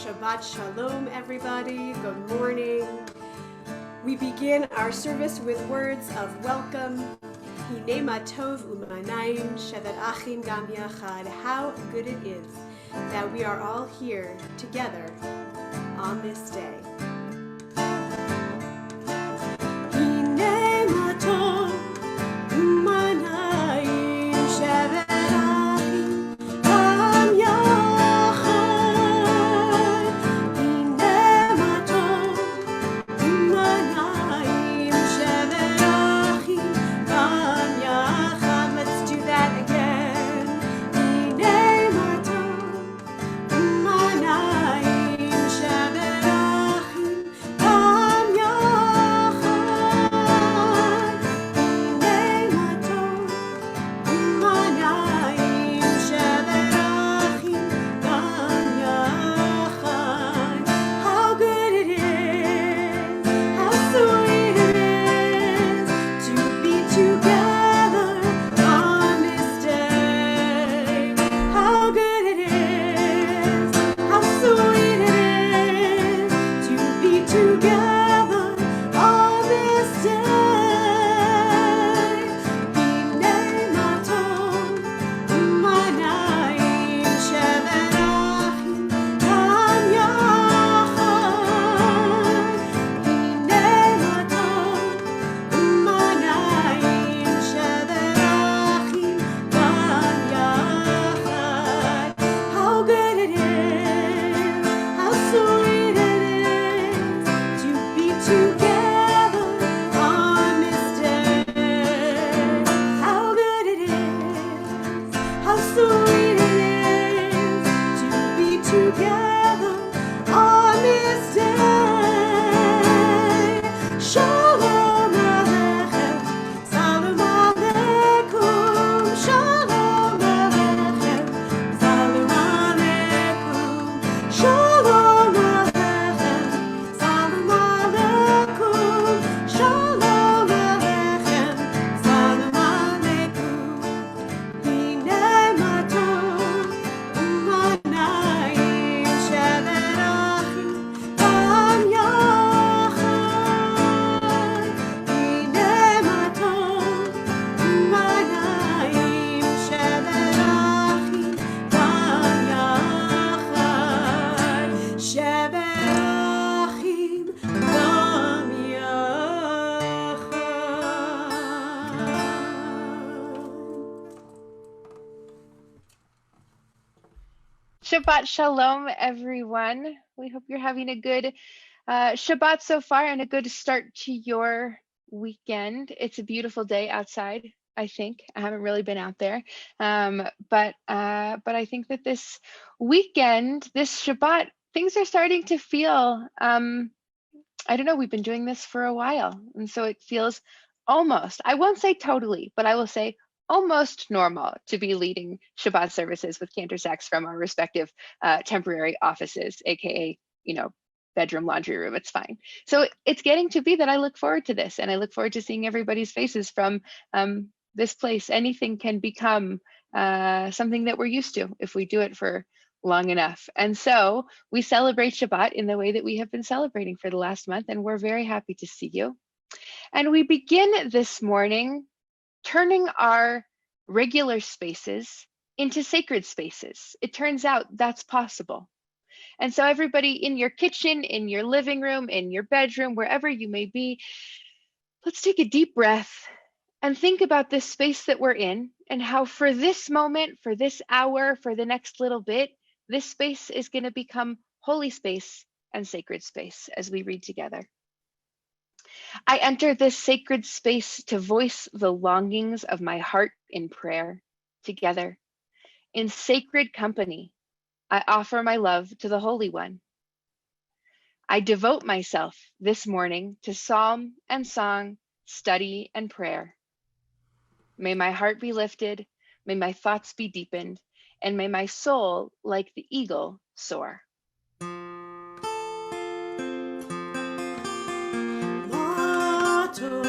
Shabbat Shalom, everybody. Good morning. We begin our service with words of welcome. Hine ma tov u'manayim shevet achim gam yachad. How good it is that we are all here together on this day. Hine ma tov u'manayim shevet achim gam yachad. Hine ma tov u'manayim shevet achim gam yachad. Let's do that again. Hine ma tov u'manayim shevet achim gam yachad. Hine ma tov u'manayim shevet achim gam yachad. How good it is, how sweet it is to be together on this day. How good it is, how sweet it is to be together on this day. Hine ma tov u'manayim shevet achim gam yachad. Hine ma tov u'manayim shevet achim gam yachad. How good it is, how sweet it is to be together on this day. How good it is, how sweet it is to be together on this day. Shalom Aleichem, Salam Aleikum, Shalom Aleichem, Salam Aleikum, Shalom Aleichem, Salam Aleikum, Shalom Aleichem, Salam Aleikum. Hine ma tov u'manayim shevet achim gam yachad. Hine ma tov u'manayim shevet achim gam yachad. Shevet achim gam yachad. Shabbat Shalom, everyone. We hope you're having a good Shabbat so far and a good start to your weekend. It's a beautiful day outside, I think. I haven't really been out there. But I think that this weekend, this Shabbat, things are starting to feel, I don't know, we've been doing this for a while. And so it feels almost, I won't say totally, but I will say almost normal to be leading Shabbat services with Cantor Sachs from our respective temporary offices, AKA, bedroom, laundry room, it's fine. So it's getting to be that I look forward to this and I look forward to seeing everybody's faces from this place. Anything can become something that we're used to if we do it for long enough. And so we celebrate Shabbat in the way that we have been celebrating for the last month, and we're very happy to see you. And we begin this morning turning our regular spaces into sacred spaces. It turns out that's possible. And so everybody in your kitchen, in your living room, in your bedroom, wherever you may be, let's take a deep breath and think about this space that we're in and how for this moment, for this hour, for the next little bit, this space is going to become holy space and sacred space as we read together. I enter this sacred space to voice the longings of my heart in prayer together. In sacred company, I offer my love to the Holy One. I devote myself this morning to psalm and song, study and prayer. May my heart be lifted, may my thoughts be deepened, and may my soul, like the eagle, soar. Ma tov,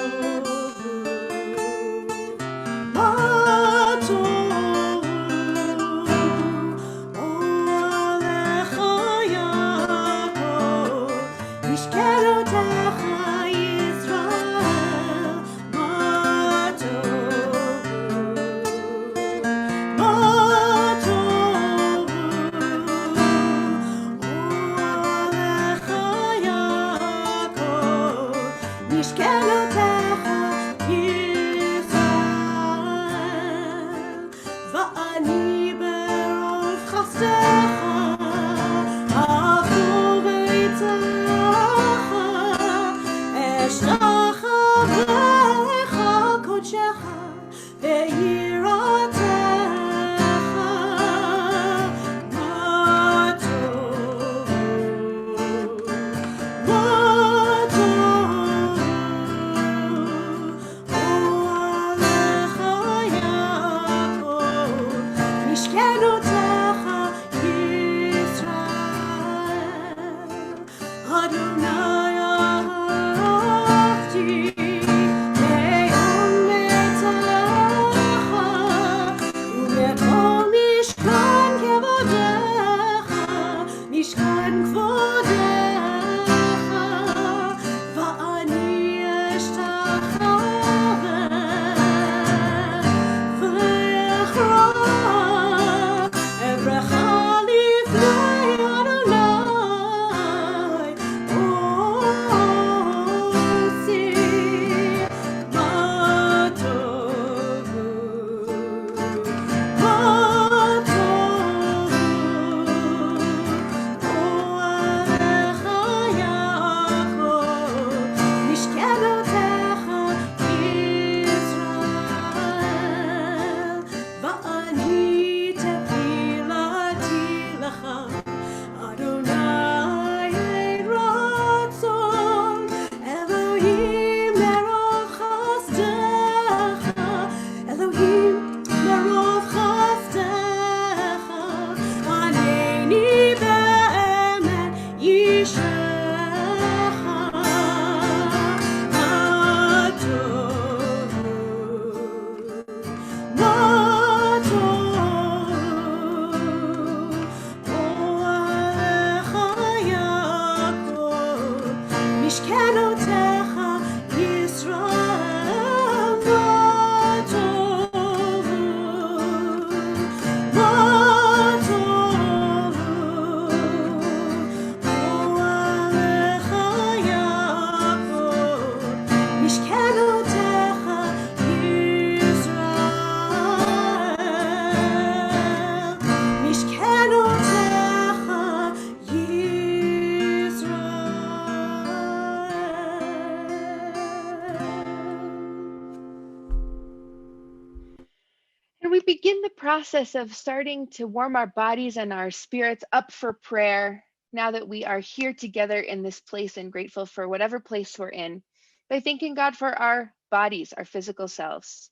And we begin the process of starting to warm our bodies and our spirits up for prayer now that we are here together in this place and grateful for whatever place we're in by thanking God for our bodies, our physical selves.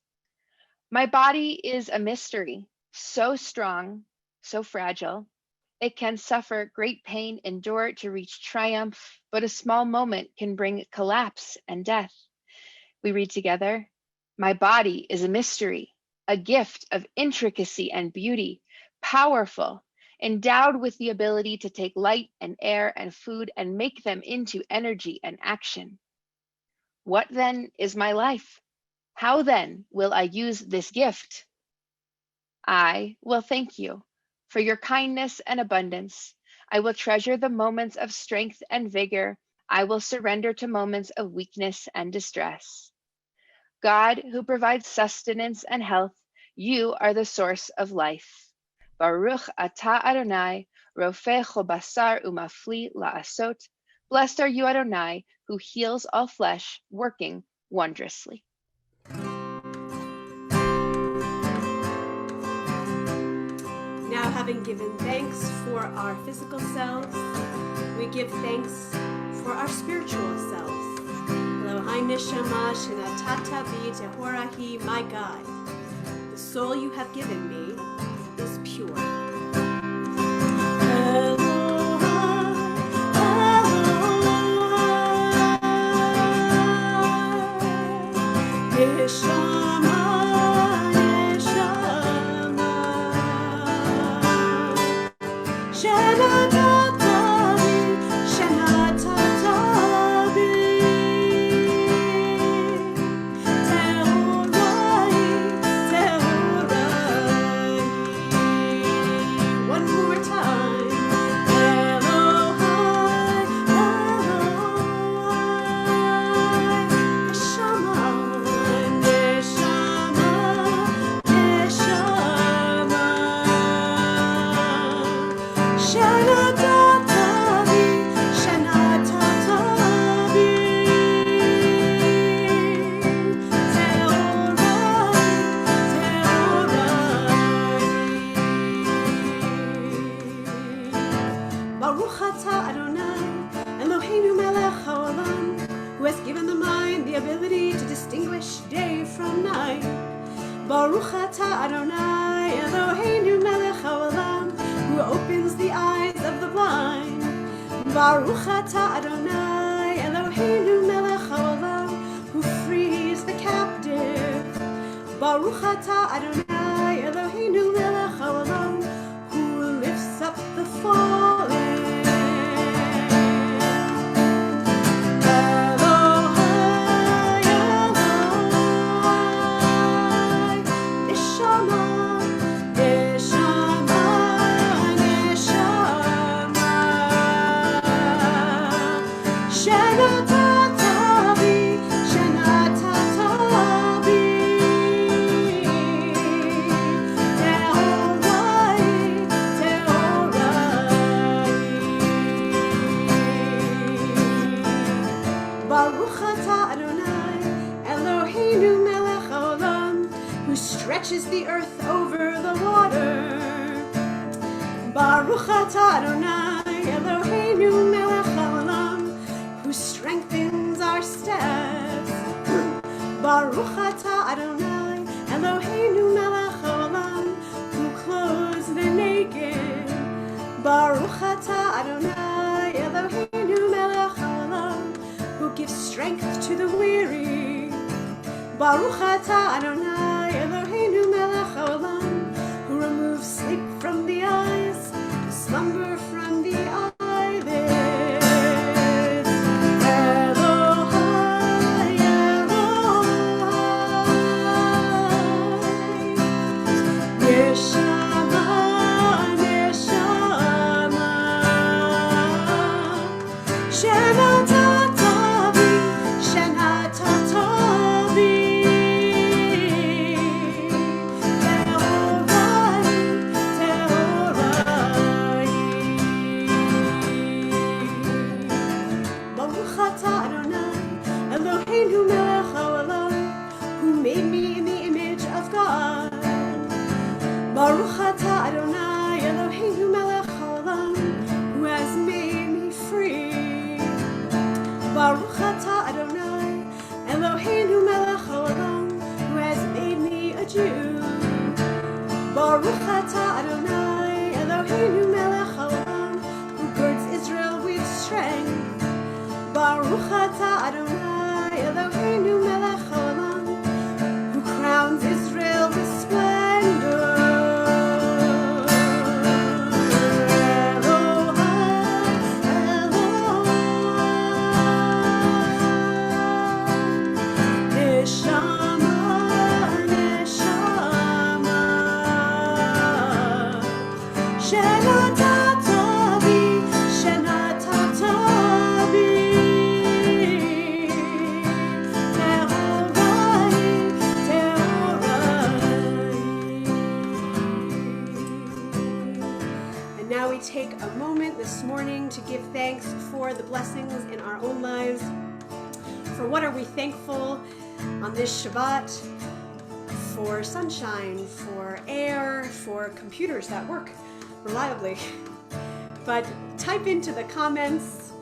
My body is a mystery, so strong, so fragile. It can suffer great pain, endure to reach triumph, but a small moment can bring collapse and death. We read together, my body is a mystery, a gift of intricacy and beauty, powerful, endowed with the ability to take light and air and food and make them into energy and action. What then is my life? How then will I use this gift? I will thank you for your kindness and abundance. I will treasure the moments of strength and vigor. I will surrender to moments of weakness and distress. God, who provides sustenance and health, you are the source of life. Baruch atah Adonai, rofeh basar umafli la'asot. Blessed are you, Adonai, who heals all flesh, working wondrously. Now, having given thanks for our physical selves, we give thanks for our spiritual selves. Elohai neshama shenatata bi tehorahi, my God, the soul you have given me is pure. Baruch atah Adonai Eloheinu melech Baruch atah Adonai Eloheinu melech haolam, who frees the captive. Baruch atah Adonai Eloheinu melech haolam, who lifts up the fallen. Stretches the earth over the water. Baruch atah Adonai Eloheinu melech haolam, who strengthens our steps. Baruch atah Adonai Eloheinu melech haolam, who clothes the naked. Baruch atah Adonai Eloheinu melech haolam, who gives strength to the weary. Baruch atah Adonai Eloheinu melech haolam, who removes sleep from the eyes, slumber from the eyelids. Elohai, Elohai, Neshama, Neshama, Shena Tatavi, Shena Tatavi. Baruch atah Adonai Eloheinu melech haolam, who has made me free. Baruch atah Adonai Eloheinu melech haolam, who has made me a Jew. Baruch atah Adonai Eloheinu melech haolam, who girds Israel with strength. Baruch atah Adonai Eloheinu melech haolam, who crowns Israel with splendor. Take a moment this morning to give thanks for the blessings in our own lives. For what are we thankful on this Shabbat? For sunshine, for air, for computers that work reliably. But type into the comments,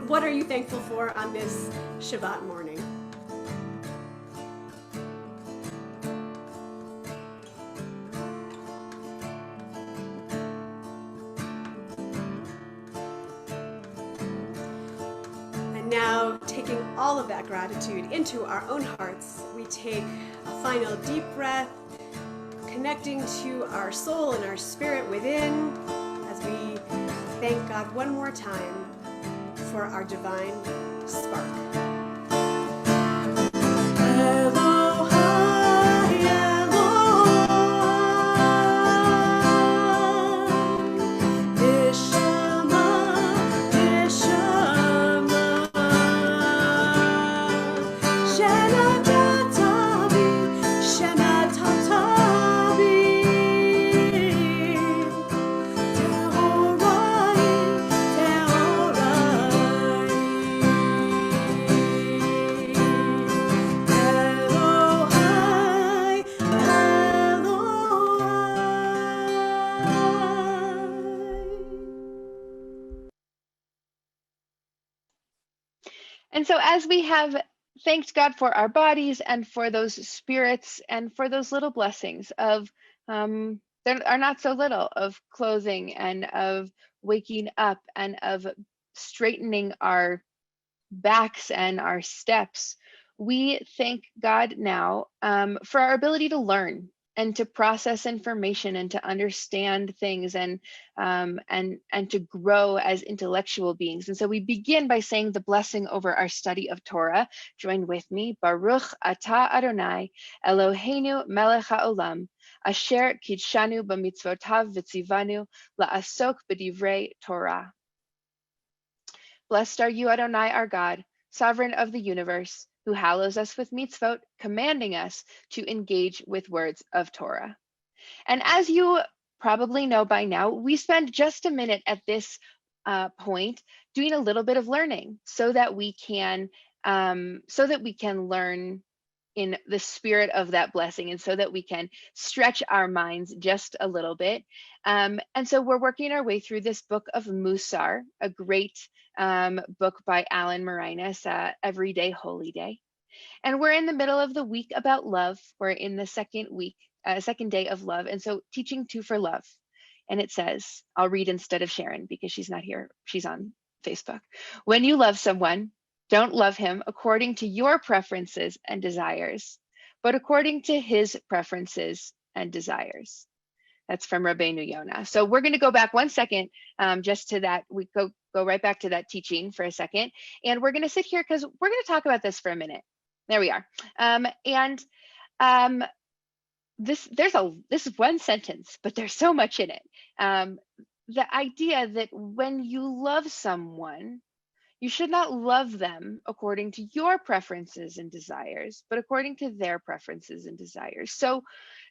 what are you thankful for on this Shabbat morning? Now, taking all of that gratitude into our own hearts, we take a final deep breath, connecting to our soul and our spirit within as we thank God one more time for our divine spark. And so as we have thanked God for our bodies and for those spirits and for those little blessings of, there are not so little, of clothing and of waking up and of straightening our backs and our steps, we thank God now for our ability to learn and to process information and to understand things and to grow as intellectual beings. And so we begin by saying the blessing over our study of Torah. Join with me. Baruch atah Adonai Eloheinu melech haolam asher kidshanu b'mitzvotav v'tzivanu la'asok b'divrei Torah. Blessed are you, Adonai, our God, sovereign of the universe, who hallows us with mitzvot, commanding us to engage with words of Torah. And as you probably know by now, we spend just a minute at this point doing a little bit of learning so that we can learn in the spirit of that blessing, and so that we can stretch our minds just a little bit. And so we're working our way through this book of Musar, a great book by Alan Marinus, Everyday Holy Day. And we're in the middle of the week about love. We're in the second day of love. And so teaching 2 for love. And it says, I'll read instead of Sharon because she's not here. She's on Facebook. When you love someone, don't love him according to your preferences and desires, but according to his preferences and desires. That's from Rabbeinu Yonah. So we're going to go back 1 second just to that. We go right back to that teaching for a second. And we're going to sit here because we're going to talk about this for a minute. There we are. This is one sentence, but there's so much in it. The idea that when you love someone, you should not love them according to your preferences and desires, but according to their preferences and desires. So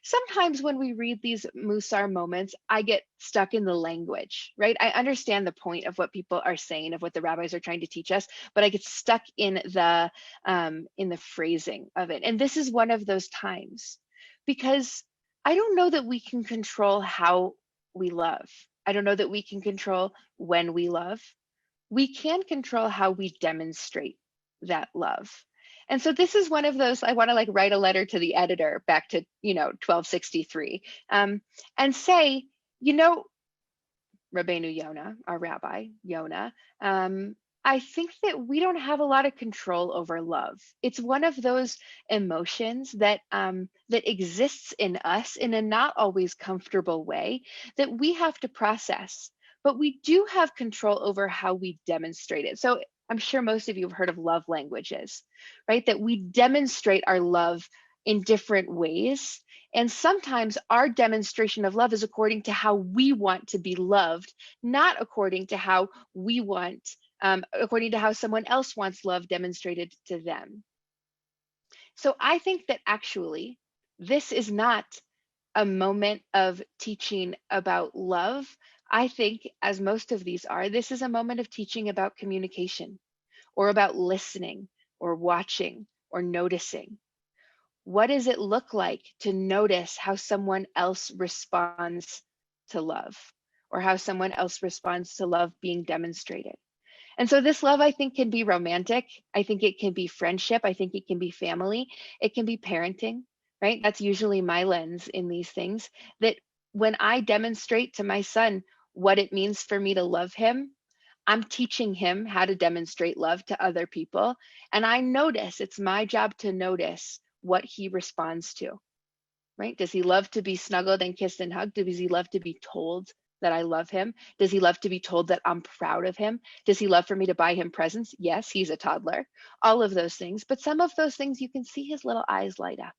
sometimes when we read these Musar moments, I get stuck in the language, right? I understand the point of what people are saying, of what the rabbis are trying to teach us, but I get stuck in the phrasing of it. And this is one of those times, because I don't know that we can control how we love. I don't know that we can control when we love. We can control how we demonstrate that love. And so this is one of those, I want to write a letter to the editor back to, 1263 and say, Rabbeinu Yonah, our rabbi, Yonah, I think that we don't have a lot of control over love. It's one of those emotions that exists in us in a not always comfortable way that we have to process. But we do have control over how we demonstrate it. So I'm sure most of you have heard of love languages, right? That we demonstrate our love in different ways. And sometimes our demonstration of love is according to how we want to be loved, not according to how we want, according to how someone else wants love demonstrated to them. So I think that actually this is not a moment of teaching about love. I think, as most of these are, this is a moment of teaching about communication, or about listening, or watching, or noticing. What does it look like to notice how someone else responds to love, or how someone else responds to love being demonstrated? And so this love, I think, can be romantic. I think it can be friendship. I think it can be family. It can be parenting, right? That's usually my lens in these things, that when I demonstrate to my son what it means for me to love him, I'm teaching him how to demonstrate love to other people. And I notice, it's my job to notice what he responds to, right? Does he love to be snuggled and kissed and hugged? Does he love to be told that I love him? Does he love to be told that I'm proud of him? Does he love for me to buy him presents? Yes, he's a toddler, all of those things. But some of those things, you can see his little eyes light up.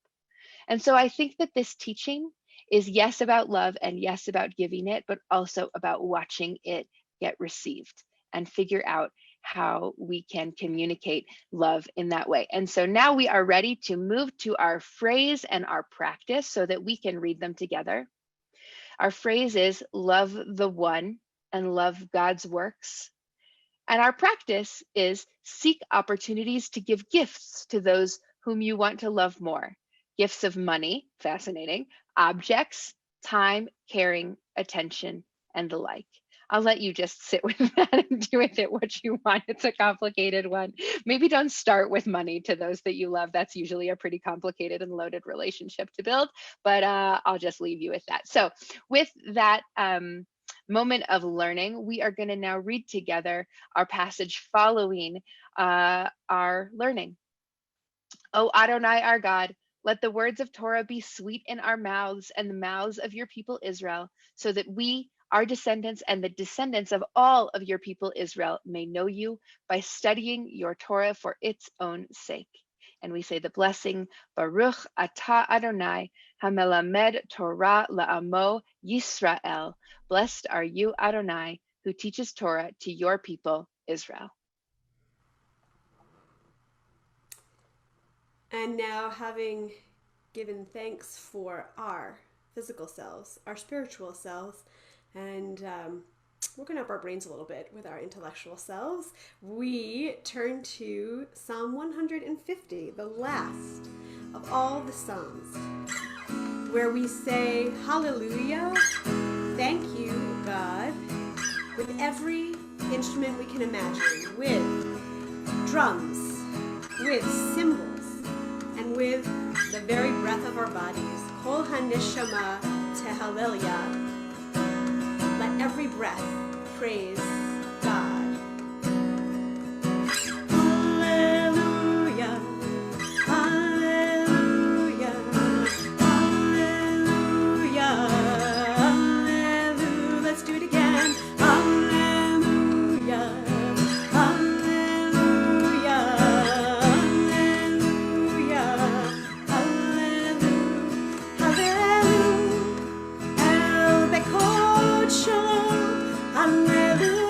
And so I think that this teaching is yes about love and yes about giving it, but also about watching it get received and figure out how we can communicate love in that way. And so now we are ready to move to our phrase and our practice so that we can read them together. Our phrase is love the one and love God's works. And our practice is seek opportunities to give gifts to those whom you want to love more. Gifts of money, fascinating, objects, time, caring, attention, and the like. I'll let you just sit with that and do with it what you want. It's a complicated one. Maybe don't start with money to those that you love. That's usually a pretty complicated and loaded relationship to build, but I'll just leave you with that. So with that, moment of learning, we are going to now read together our passage following our learning. O Adonai, our God, let the words of Torah be sweet in our mouths and the mouths of your people Israel, so that we, our descendants, and the descendants of all of your people Israel may know you by studying your Torah for its own sake. And we say the blessing, Baruch atah Adonai, hamelamed Torah la'amo Yisrael. Blessed are you, Adonai, who teaches Torah to your people Israel. And now, having given thanks for our physical selves, our spiritual selves, and working up our brains a little bit with our intellectual selves, we turn to Psalm 150, the last of all the Psalms, where we say, Hallelujah, thank you, God, with every instrument we can imagine, with drums, with cymbals, and with the very breath of our bodies. Kol haneshama tehalelia. Let every breath praise God. Hallelujah, hallelujah, hallelujah, hallelujah. Let's do it again. Hallelujah, hallelujah, hallelujah, hallelujah, hallelujah. El Bekot Shalom, hallelujah.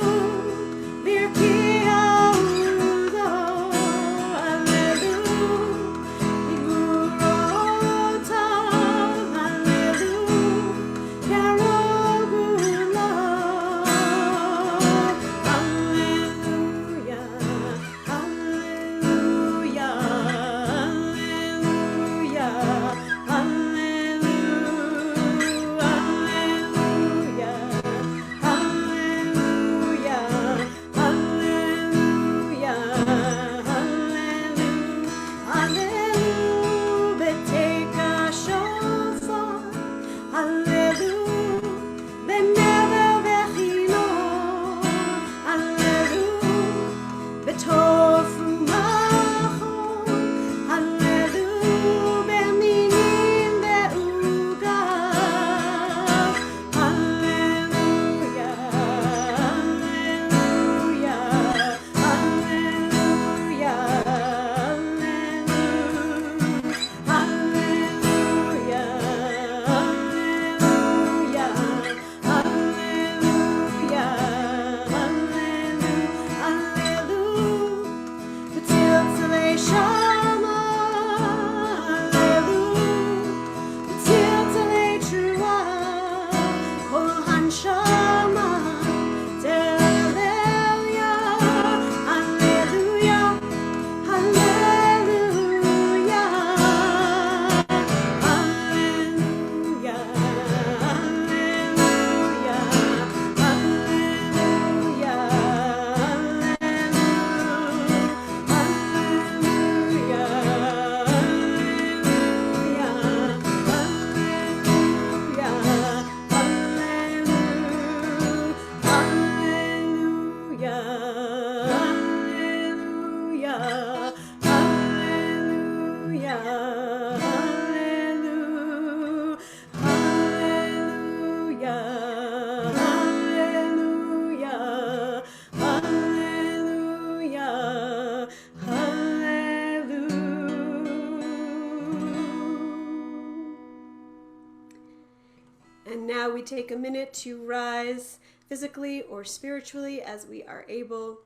And now we take a minute to rise physically or spiritually as we are able,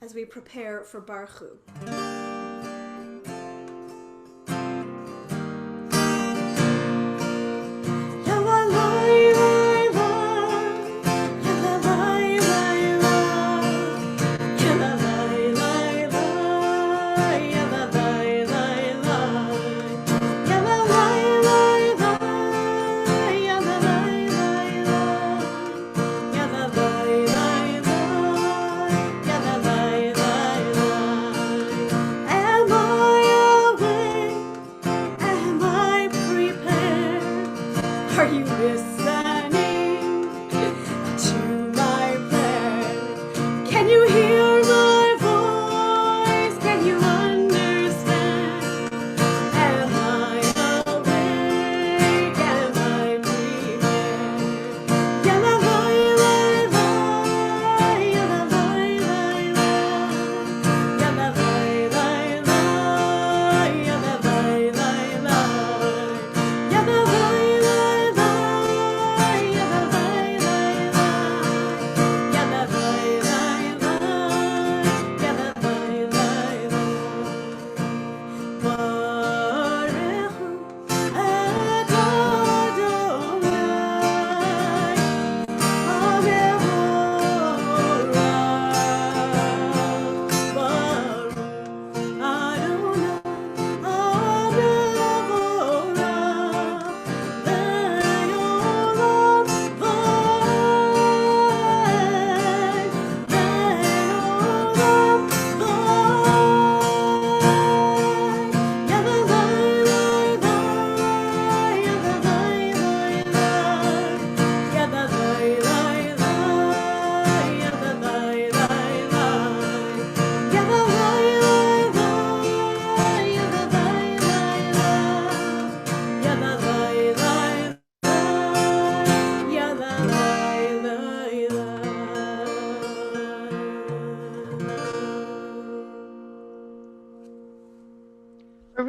as we prepare for Baruch Hu.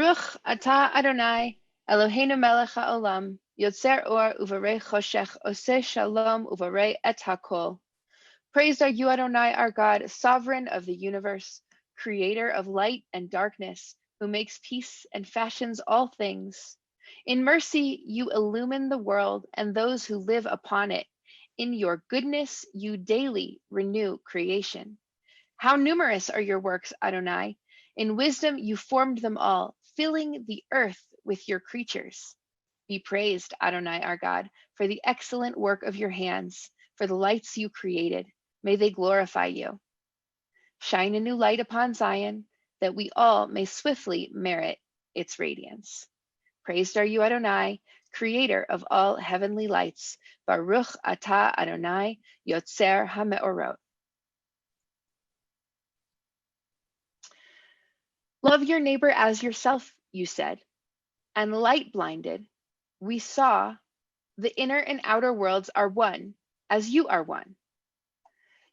Baruch atah Adonai, Eloheinu melech haolam, yotzer or uvarei choshech, oseh shalom uvarei et hakol. Praised are you, Adonai, our God, sovereign of the universe, creator of light and darkness, who makes peace and fashions all things. In mercy, you illumine the world and those who live upon it. In your goodness, you daily renew creation. How numerous are your works, Adonai! In wisdom, you formed them all, filling the earth with your creatures. Be praised, Adonai, our God, for the excellent work of your hands, for the lights you created. May they glorify you. Shine a new light upon Zion, that we all may swiftly merit its radiance. Praised are you, Adonai, creator of all heavenly lights. Baruch atah Adonai, yotzer hameorot. Love your neighbor as yourself, you said, and light blinded. We saw the inner and outer worlds are one, as you are one.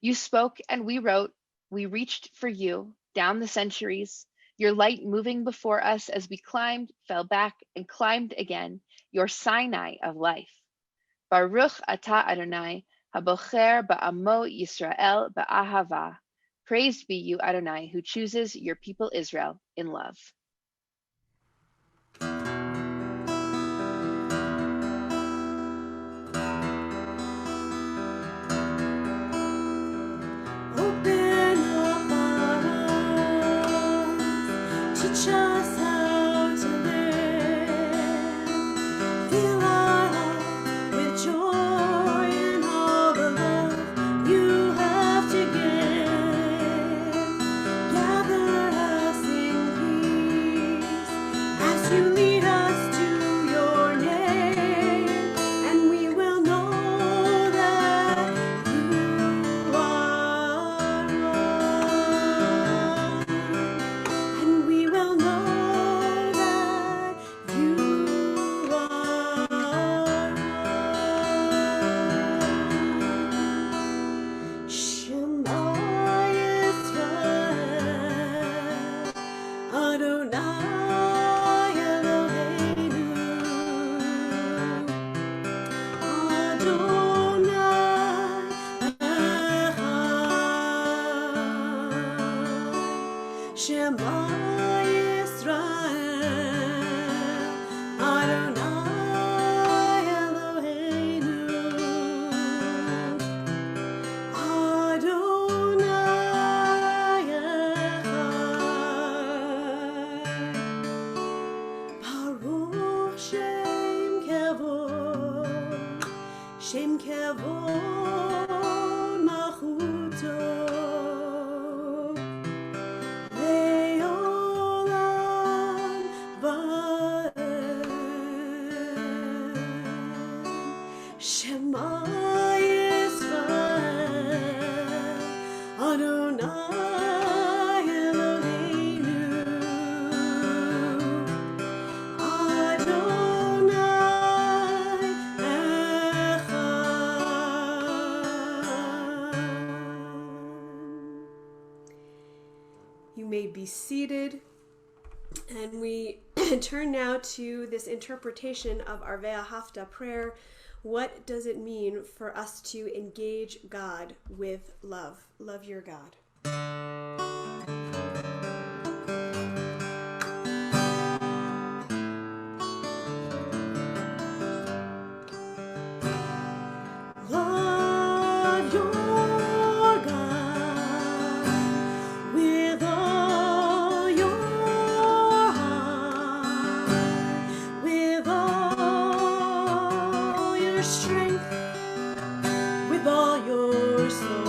You spoke and we wrote, we reached for you down the centuries, your light moving before us as we climbed, fell back, and climbed again, your Sinai of life. Baruch atah Adonai, habocher ba'amo Yisrael ba'ahava. Praised be you, Adonai, who chooses your people Israel in love. Open up our eyes, teach us how to live. Fill our hearts with joy and all the love you have to give. Gather us in peace as you lead us to your name, and we will know that you are one. And we will know that you are one. Shema Yisrael, Adonai Eloheinu, Adonai Echad. Shema Yisrael, Adonai Eloheinu, Adonai Echad. Baruch Shem Kevod Malchuto, Le'olam va'ed. Shema Yisrael, Adonai Eloheinu, Adonai Echad. You may be seated, and we turn now to this interpretation of our Ve'ahavta prayer. What does it mean for us to engage God with love? Love your God. Love your God with all your heart, with all your strength, with all your soul.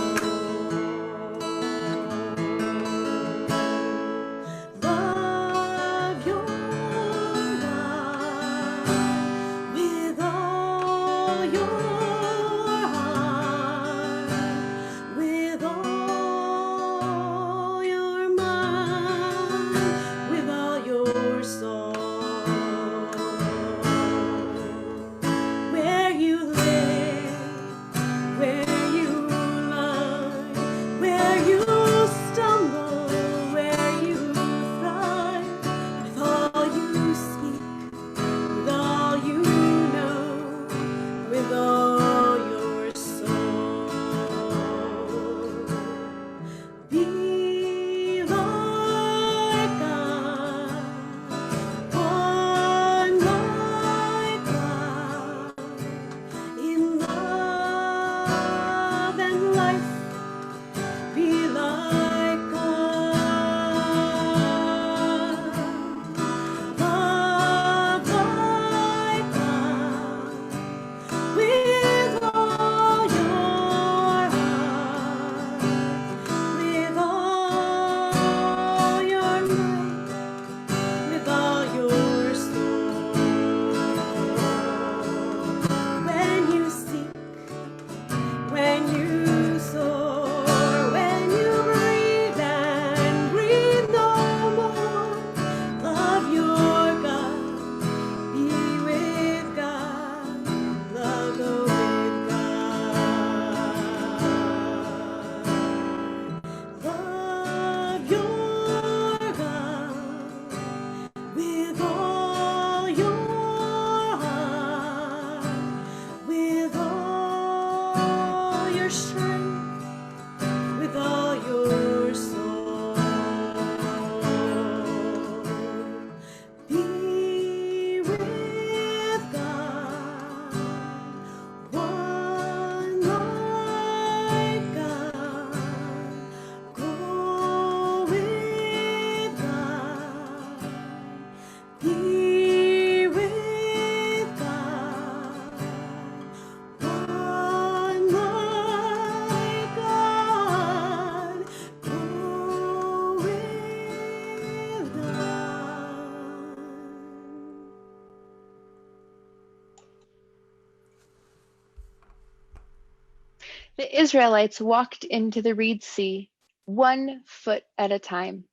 The Israelites walked into the Reed Sea 1 foot at a time.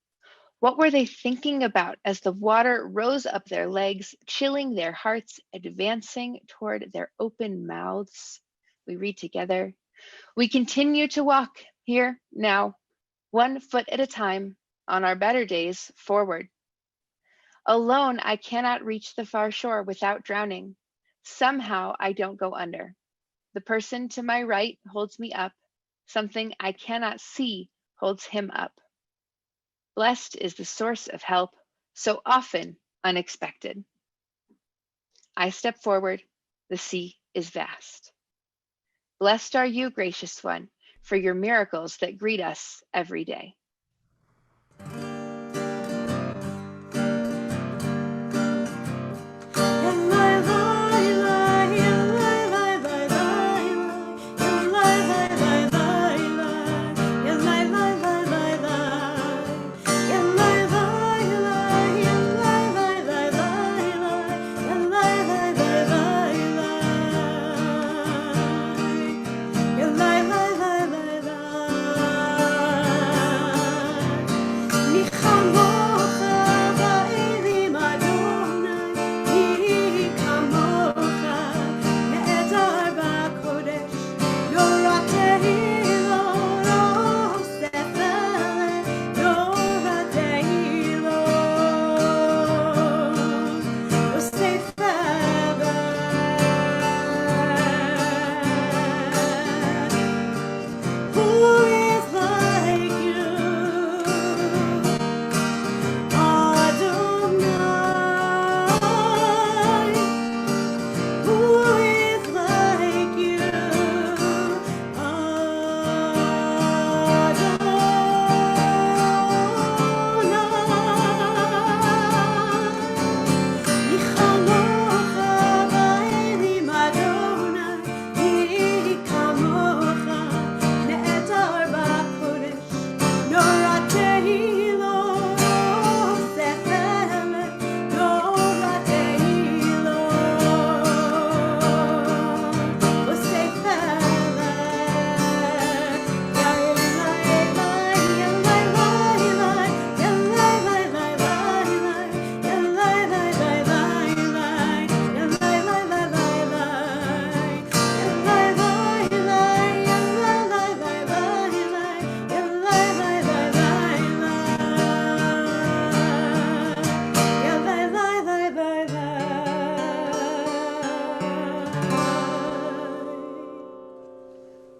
What were they thinking about as the water rose up their legs, chilling their hearts, advancing toward their open mouths? We read together. We continue to walk here now, 1 foot at a time, on our better days forward. Alone, I cannot reach the far shore without drowning. Somehow, I don't go under. The person to my right holds me up. Something I cannot see holds him up. Blessed is the source of help, so often unexpected. I step forward. The sea is vast. Blessed are you, gracious one, for your miracles that greet us every day.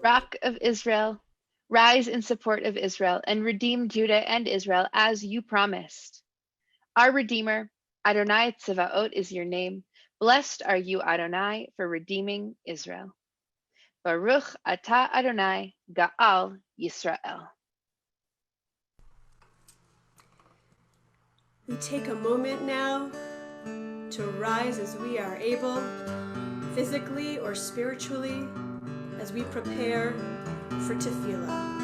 Rock of Israel, rise in support of Israel and redeem Judah and Israel as you promised. Our Redeemer, Adonai Tzevaot is your name. Blessed are you, Adonai, for redeeming Israel. Baruch atah Adonai, Ga'al Yisrael. We take a moment now to rise as we are able, physically or spiritually, as we prepare for tefillah.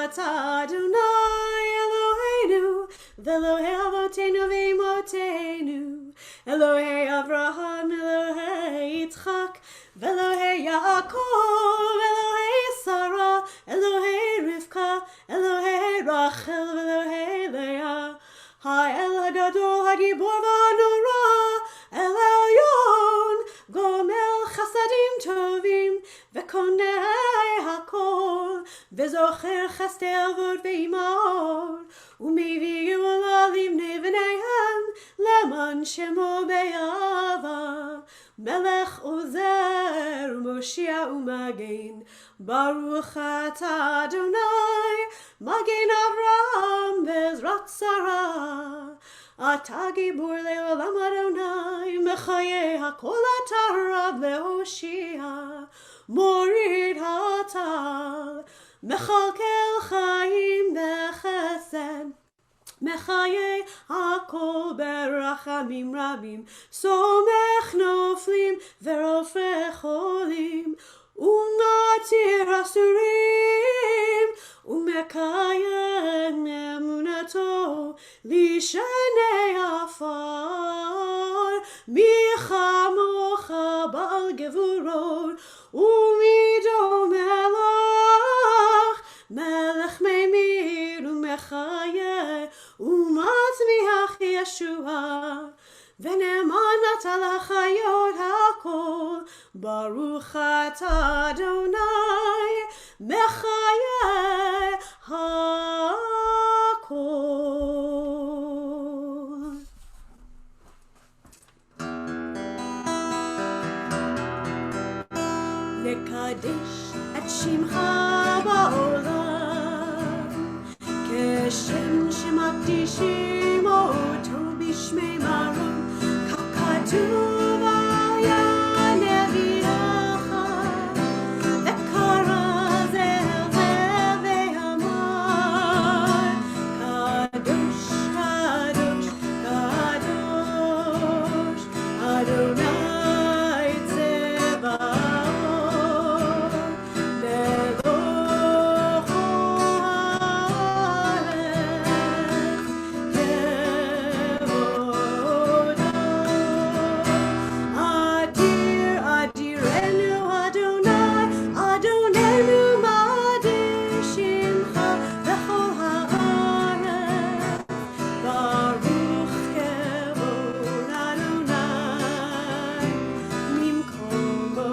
ata Adonai Eloheinu Velohei avotenu veimotenu Elohei Avraham Elohei Yitzchak Velohei Yaakov Elohei Sarah Elohei Rivka Elohei Rachel Velohei Leah Ha'el Hagadol Hagibor V'Hanora El Elyon Gomel Chasadim Tovim V'Konei Hakol V'Zocher Chasdei Avot Ve'imor U'Mevi Ola Livnei V'neihem Leman Shemo Be'ava Melech Ozer Moshia U'Magen Baruch Ata Adonai Magen Avraham Bezrat Sarah Ata Gibor Le'olam Adonai Mechaye HaKol Ata Rav Le'Hoshia Morid HaTal Mechalkel Chaim Bechesed Mechaye HaKol Berachamim Rabim Somech Noflim Verofech Cholim Umatir Asurim Umekayem Emunato Lishanei Afar Michamocha Bal Gevurot Umido Melach Melech Meimir Umechaye Umatzmiach Yeshua V'ne'eman ata l'chayot hakol Baruch ata Adonai Mechaye hakol. Nekadesh et shimcha ba'olam Keshem shemakdishim oto b'shmei marom Kakatuv al nevi'echa V'kara zel ve'amar Kadosh, Kadosh, Kadosh Adonai Tzebaot Meloch Adir, Adirenu Adonai, Adonenu Ma'adir Shimcha B'chol ha'aretz Baruch Kevod Adonai Mimkomo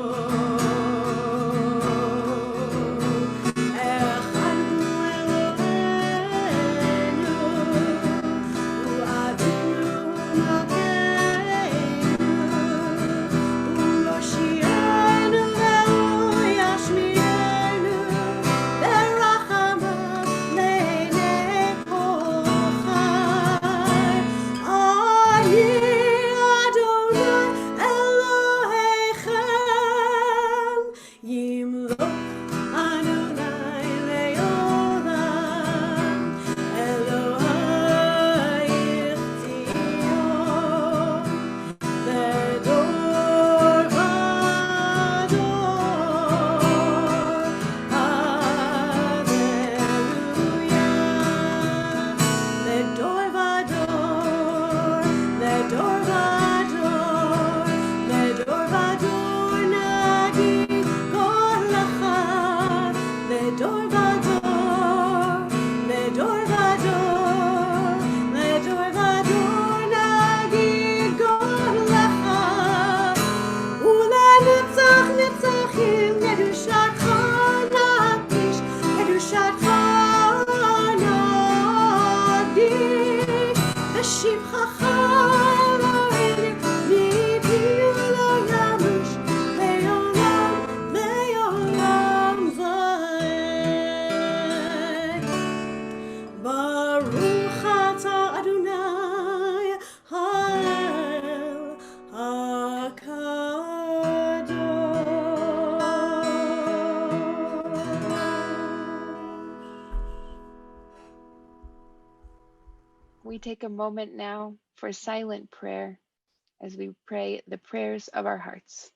Echadu Eloheinu U'avinu Malkeinu U'yoshienu ve'uyashmienu Berachamav le'nei kochai Ani Adonai Elohechem Yimloch Adonai le'olam Elohai Chtzion Ledor vador Hallelujah Ledor vador Ledor vador Ledor vador Nagid kol lacha Ledor vador Ledor vador Ledor vador Nagid kol lacha Ulenetzach netzachim Kedushatcha nakdish Kedushatcha nakdish V'shivchacha Eloheinu Mipinu lo yamush Le'olam le'olam va'ed Baruch ata Adonai Ha'el HaKadosh. We take a moment now for silent prayer as we pray the prayers of our hearts.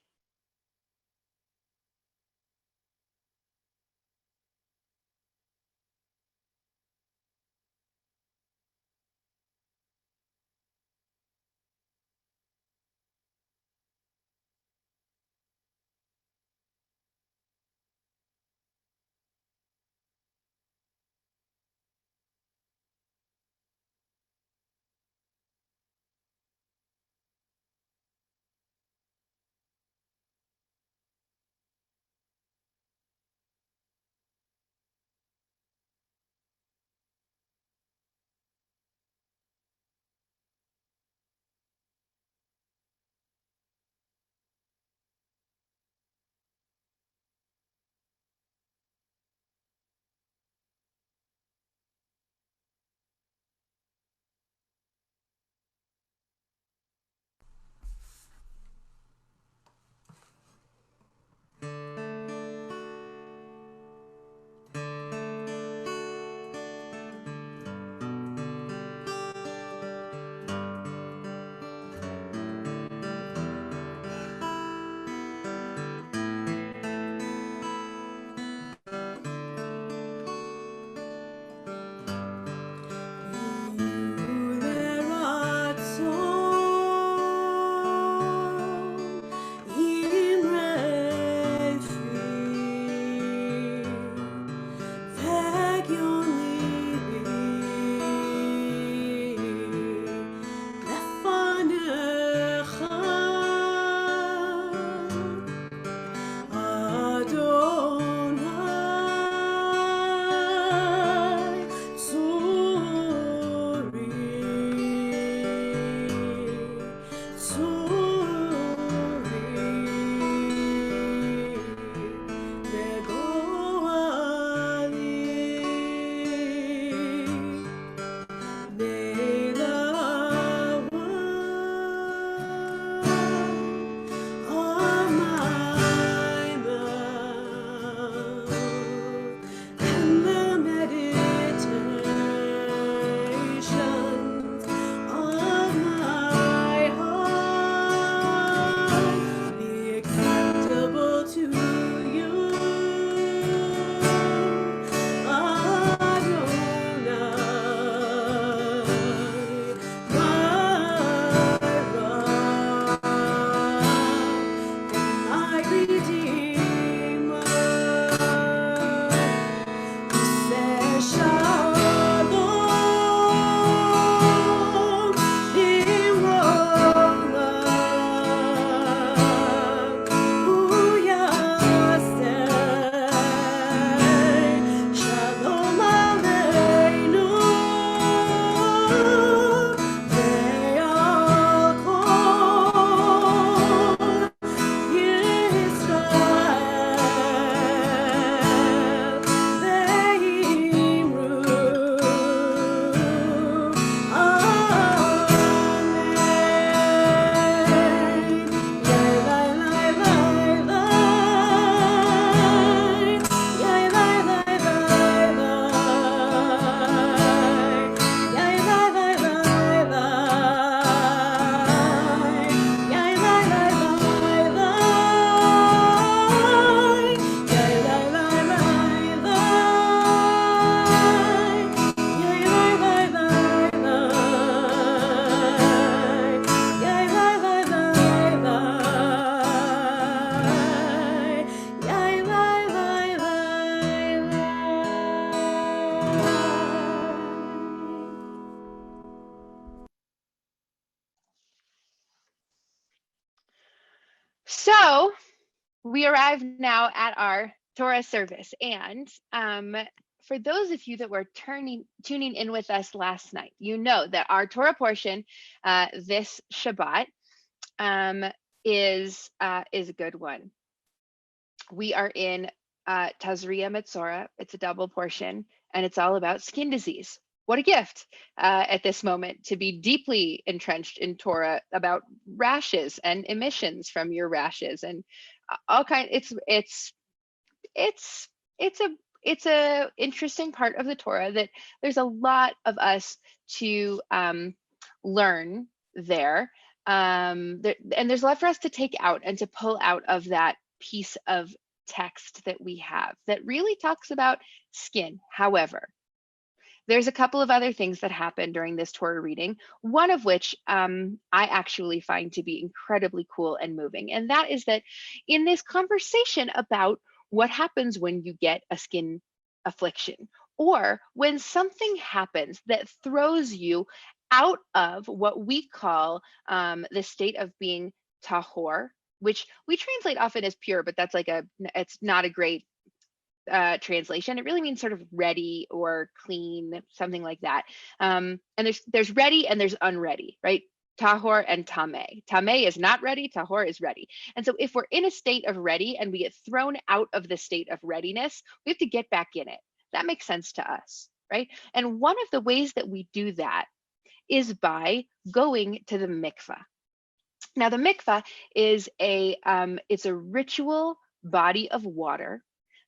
So we arrive now at our Torah service. And for those of you that were tuning in with us last night, you know that our Torah portion this Shabbat is a good one. We are in Tazria Metzora. It's a double portion, and it's all about skin disease. What a gift at this moment to be deeply entrenched in Torah about rashes and emissions from your rashes and all kind. It's a interesting part of the Torah that there's a lot of us to learn there. And there's a lot for us to take out and to pull out of that piece of text that we have that really talks about skin. However, there's a couple of other things that happen during this Torah reading, one of which I actually find to be incredibly cool and moving. And that is that in this conversation about what happens when you get a skin affliction, or when something happens that throws you out of what we call the state of being tahor, which we translate often as pure, but that's it's not a great translation. It really means sort of ready or clean, something like that. And there's ready and there's unready, right? Tahor and tameh. Tameh is not ready, tahor is ready. And so if we're in a state of ready and we get thrown out of the state of readiness, we have to get back in it. That makes sense to us, right? And one of the ways that we do that is by going to the mikvah. Now, the mikvah is it's a ritual body of water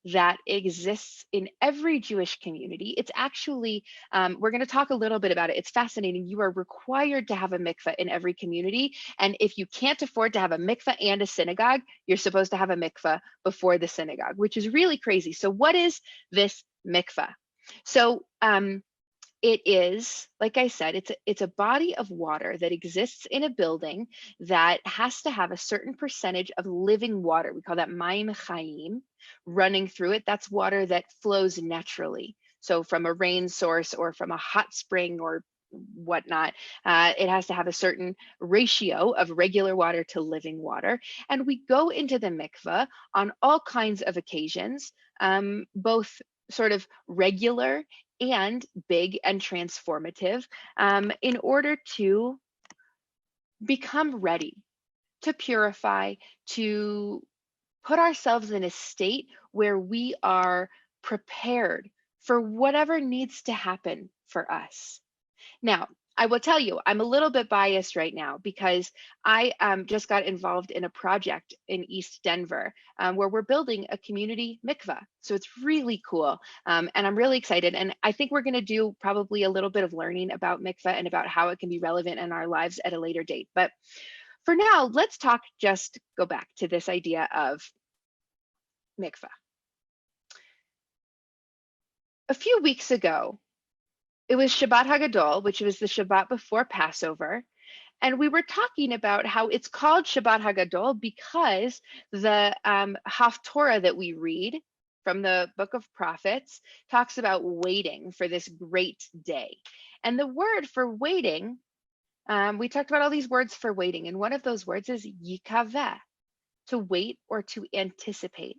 that exists in every Jewish community. It's actually, we're going to talk a little bit about it. It's fascinating. You are required to have a mikveh in every community. And if you can't afford to have a mikveh and a synagogue, you're supposed to have a mikveh before the synagogue, which is really crazy. So what is this mikveh? So it is, like I said, it's a body of water that exists in a building that has to have a certain percentage of living water. We call that mayim chayim running through it. That's water that flows naturally. So from a rain source or from a hot spring or whatnot, it has to have a certain ratio of regular water to living water. And we go into the mikveh on all kinds of occasions, both sort of regular and big and transformative, in order to become ready, to purify, to put ourselves in a state where we are prepared for whatever needs to happen for us. Now, I will tell you, I'm a little bit biased right now because I just got involved in a project in East Denver where we're building a community mikveh. So it's really cool. And I'm really excited. And I think we're going to do probably a little bit of learning about mikveh and about how it can be relevant in our lives at a later date. But for now, let's go back to this idea of mikveh. A few weeks ago, it was Shabbat Hagadol, which was the Shabbat before Passover. And we were talking about how it's called Shabbat Hagadol because the Haftorah that we read from the book of prophets talks about waiting for this great day. And the word for waiting, we talked about all these words for waiting. And one of those words is yikaveh, to wait or to anticipate.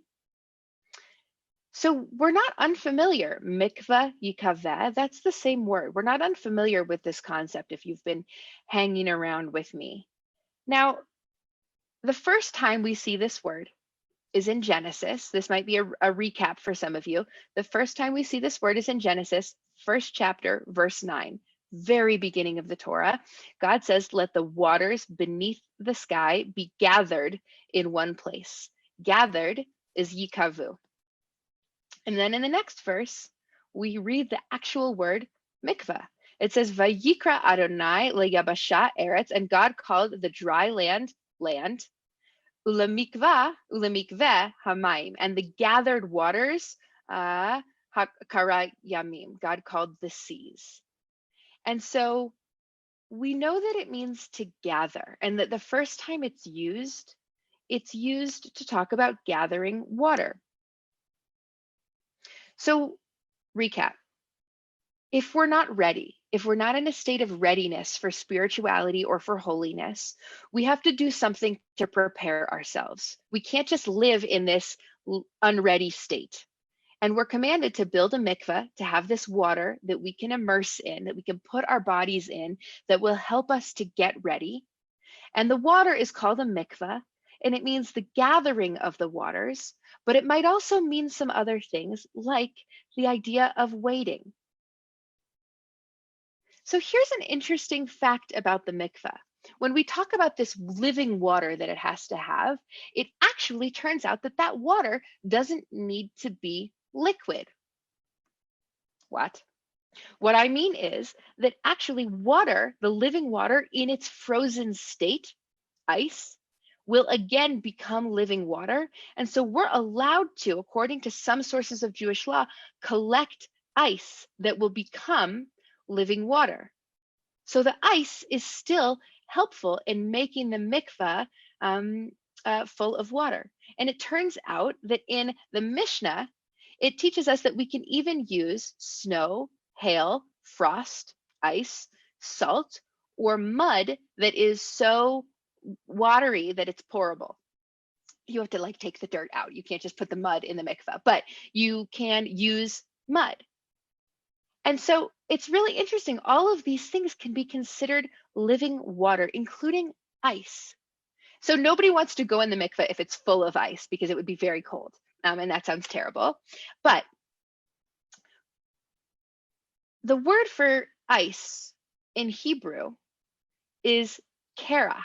So we're not unfamiliar. Mikveh, yikaveh, that's the same word. We're not unfamiliar with this concept if you've been hanging around with me. Now, the first time we see this word is in Genesis. This might be a recap for some of you. The first time we see this word is in Genesis, first chapter, verse 9, very beginning of the Torah. God says, let the waters beneath the sky be gathered in one place. Gathered is yikavu. And then in the next verse, we read the actual word mikveh. It says, Vayikra Adonai leyabasha eretz, and God called the dry land, ulemikveh hamayim, and the gathered waters, kara yamim, God called the seas. And so we know that it means to gather, and that the first time it's used to talk about gathering water. So recap, if we're not ready, if we're not in a state of readiness for spirituality or for holiness, we have to do something to prepare ourselves. We can't just live in this unready state. And we're commanded to build a mikveh, to have this water that we can immerse in, that we can put our bodies in, that will help us to get ready. And the water is called a mikveh, and it means the gathering of the waters, but it might also mean some other things, like the idea of waiting. So here's an interesting fact about the mikveh. When we talk about this living water that it has to have, it actually turns out that that water doesn't need to be liquid. What? What I mean is that actually water, the living water in its frozen state, ice, will again become living water. And so we're allowed to, according to some sources of Jewish law, collect ice that will become living water. So the ice is still helpful in making the mikveh full of water. And it turns out that in the Mishnah, it teaches us that we can even use snow, hail, frost, ice, salt, or mud that is so watery that it's pourable. You have to like take the dirt out. You can't just put the mud in the mikveh, but you can use mud. And so it's really interesting. All of these things can be considered living water, including ice. So nobody wants to go in the mikveh if it's full of ice because it would be very cold. And that sounds terrible. But the word for ice in Hebrew is kerach,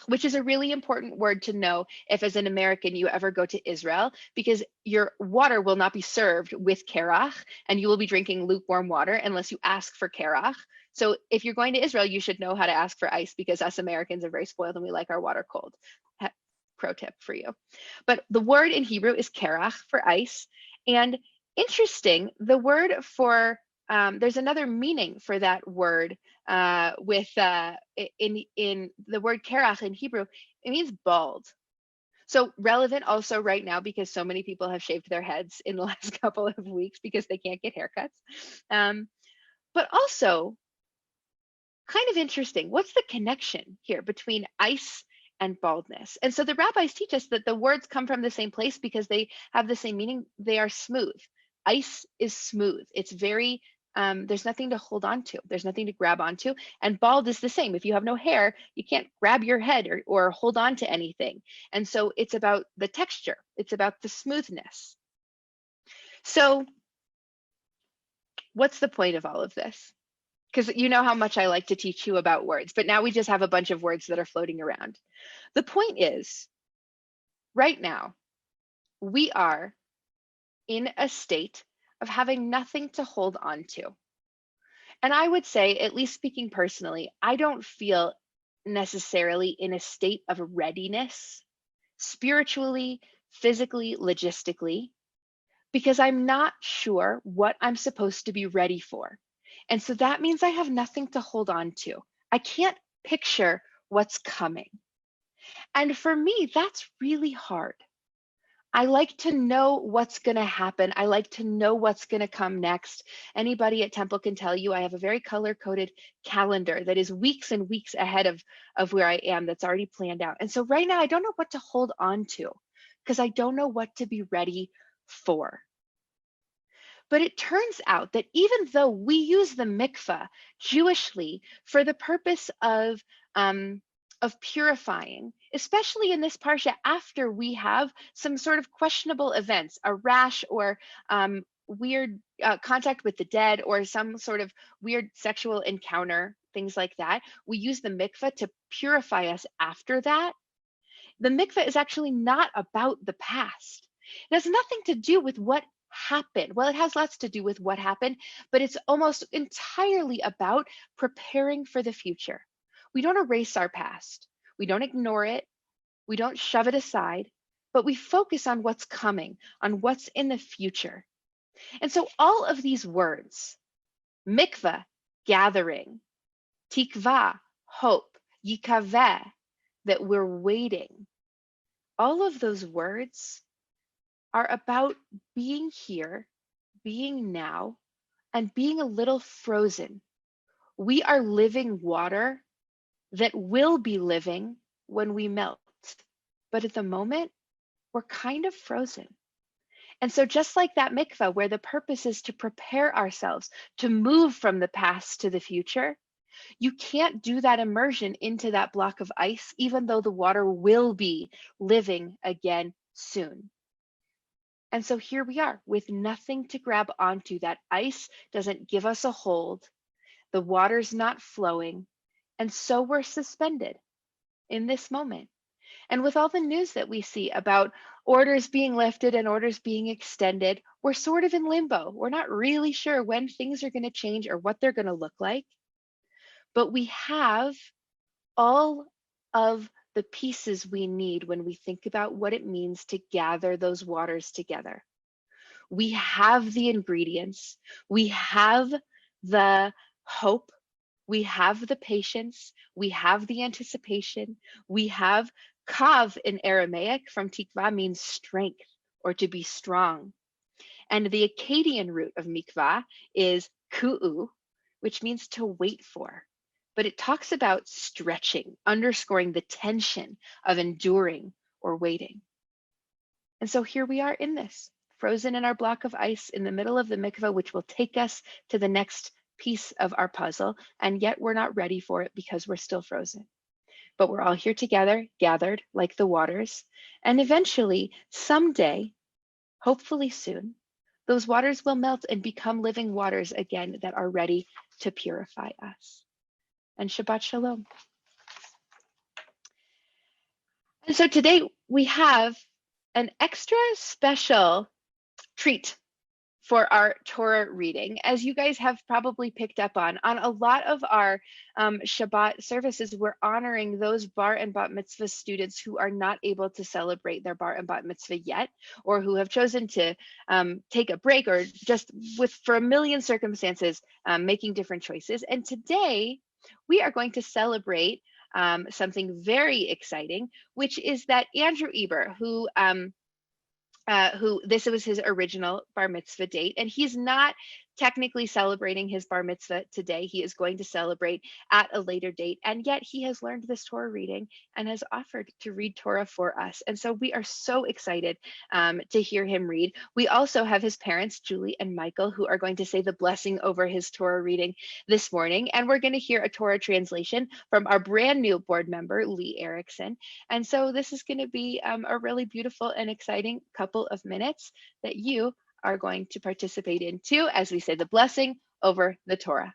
which is a really important word to know if as an American you ever go to Israel, because your water will not be served with kerach and you will be drinking lukewarm water unless you ask for kerach. So if you're going to Israel, you should know how to ask for ice because us Americans are very spoiled and we like our water cold. Pro tip for you. But the word in Hebrew is kerach for ice. And interesting, the word for, there's another meaning for that word in the word kerach in Hebrew, it means bald. So relevant also right now because so many people have shaved their heads in the last couple of weeks because they can't get haircuts. But also kind of interesting, what's the connection here between ice and baldness? And so the rabbis teach us that the words come from the same place because they have the same meaning. They are smooth. Ice is smooth. It's very, there's nothing to hold on to. There's nothing to grab onto. And bald is the same. If you have no hair, you can't grab your head or hold on to anything. And so it's about the texture. It's about the smoothness. So what's the point of all of this? Because you know how much I like to teach you about words, but now we just have a bunch of words that are floating around. The point is, right now, we are in a state of having nothing to hold on to. And I would say, at least speaking personally, I don't feel necessarily in a state of readiness, spiritually, physically, logistically, because I'm not sure what I'm supposed to be ready for. And so that means I have nothing to hold on to. I can't picture what's coming. And for me, that's really hard. I like to know what's going to happen. I like to know what's going to come next. Anybody at Temple can tell you I have a very color-coded calendar that is weeks and weeks ahead of where I am, that's already planned out. And so right now, I don't know what to hold on to because I don't know what to be ready for. But it turns out that even though we use the mikveh Jewishly for the purpose of purifying, especially in this parsha after we have some sort of questionable events, a rash or weird contact with the dead or some sort of weird sexual encounter, things like that, we use the mikveh to purify us after that. The mikveh is actually not about the past. It has nothing to do with what happened. Well, it has lots to do with what happened, but it's almost entirely about preparing for the future. We don't erase our past. We don't ignore it. We don't shove it aside, but we focus on what's coming, on what's in the future. And so all of these words, mikveh, gathering, tikva, hope, yikaveh, that we're waiting, all of those words are about being here, being now, and being a little frozen. We are living water that will be living when we melt. But at the moment, we're kind of frozen. And so just like that mikvah, where the purpose is to prepare ourselves to move from the past to the future, you can't do that immersion into that block of ice, even though the water will be living again soon. And so here we are with nothing to grab onto. That ice doesn't give us a hold. The water's not flowing. And so we're suspended in this moment. And with all the news that we see about orders being lifted and orders being extended, we're sort of in limbo. We're not really sure when things are going to change or what they're going to look like. But we have all of the pieces we need when we think about what it means to gather those waters together. We have the ingredients, we have the hope, we have the patience, we have the anticipation, we have kav in Aramaic from tikva means strength or to be strong. And the Akkadian root of mikvah is ku'u, which means to wait for. But it talks about stretching, underscoring the tension of enduring or waiting. And so here we are in this, frozen in our block of ice in the middle of the mikvah, which will take us to the next piece of our puzzle. And yet we're not ready for it because we're still frozen. But we're all here together, gathered like the waters. And eventually, someday, hopefully soon, those waters will melt and become living waters again that are ready to purify us. And Shabbat Shalom. And so today we have an extra special treat for our Torah reading. As you guys have probably picked up on a lot of our Shabbat services, we're honoring those bar and bat mitzvah students who are not able to celebrate their bar and bat mitzvah yet, or who have chosen to take a break, or just for a million circumstances, making different choices. And today we are going to celebrate something very exciting, which is that Andrew Eber, who this was his original bar mitzvah date, and he's not technically celebrating his bar mitzvah today. He is going to celebrate at a later date, and yet he has learned this Torah reading and has offered to read Torah for us. And so we are so excited to hear him read. We also have his parents, Julie and Michael, who are going to say the blessing over his Torah reading this morning. And we're going to hear a Torah translation from our brand new board member, Lee Erickson. And so this is going to be a really beautiful and exciting couple of minutes that you are going to participate in too, as we say the blessing over the Torah.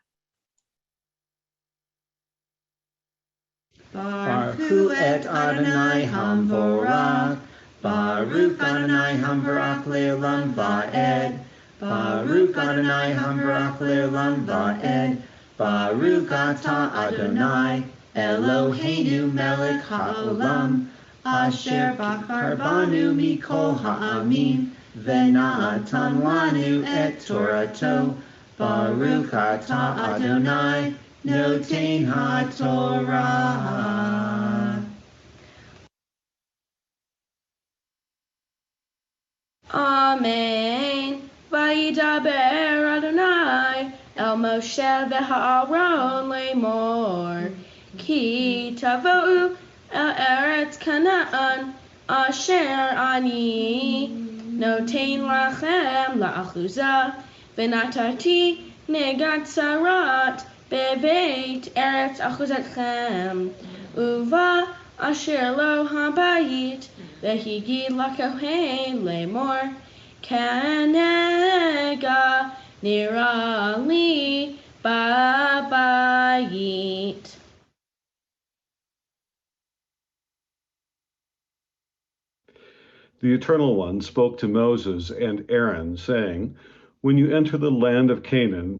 Baruch Hu et Adonai Hamvorach, Baruch Adonai Hamvorach Le'olam Va'ed, Baruch Adonai Hamvorach Le'olam Va'ed, Baruch Atah Adonai Eloheinu Melech HaOlam, Asher Bachar Banu Mikol Ha'amim, V'na'atan lanu et Torato, Baruch Atah Adonai Noten HaTorah. Amen. Vayidaber Adonai El Moshe v'Aaron Lemor, Ki tavo'u el Eretz Canaan Asher ani noten lachem la'achuza v'natati negat sarat bebeit Eretz achuzatchem uva asher lo habayit v'higid lakohen lemor kanega nirali babayit. The Eternal One spoke to Moses and Aaron, saying, "When you enter the land of Canaan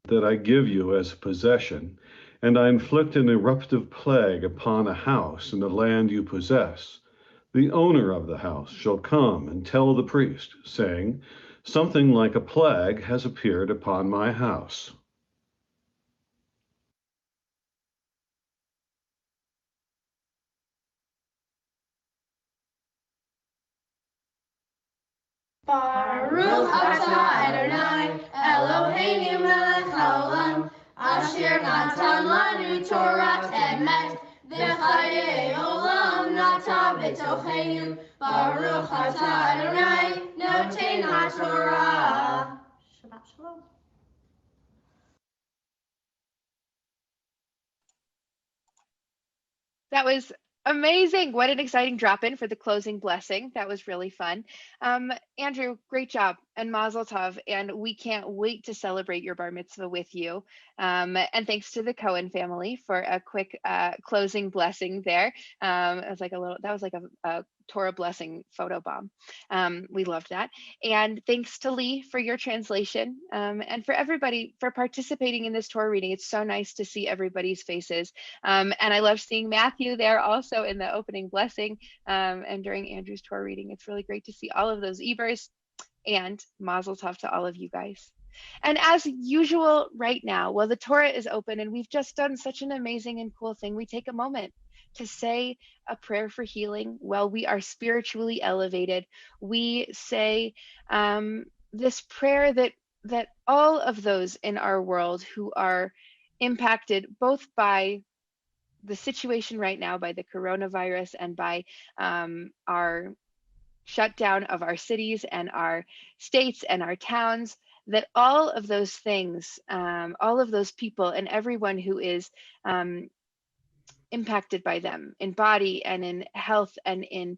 that I give you as a possession, and I inflict an eruptive plague upon a house in the land you possess, the owner of the house shall come and tell the priest, saying, 'Something like a plague has appeared upon my house.' Baruch atah Adonai Eloheinu melech haolam asher natan lanu Torat emet v'chayei olam nata b'tochenu. Baruch atah Adonai noten haTorah. Shabbat shalom. That was amazing. What an exciting drop in for the closing blessing. That was really fun. Andrew, great job, and Mazel Tov. And we can't wait to celebrate your bar mitzvah with you. And thanks to the Cohen family for a quick closing blessing there. It was like that was like a Torah blessing photo bomb. We loved that. And thanks to Lee for your translation, and for everybody for participating in this Torah reading. It's so nice to see everybody's faces. And I love seeing Matthew there also in the opening blessing, and during Andrew's Torah reading. It's really great to see all of those Ebers, and Mazel Tov to all of you guys. And as usual right now, while the Torah is open and we've just done such an amazing and cool thing, we take a moment to say a prayer for healing while we are spiritually elevated. We say this prayer that all of those in our world who are impacted both by the situation right now, by the coronavirus, and by our shutdown of our cities and our states and our towns, that all of those things, all of those people and everyone who is impacted by them in body and in health and in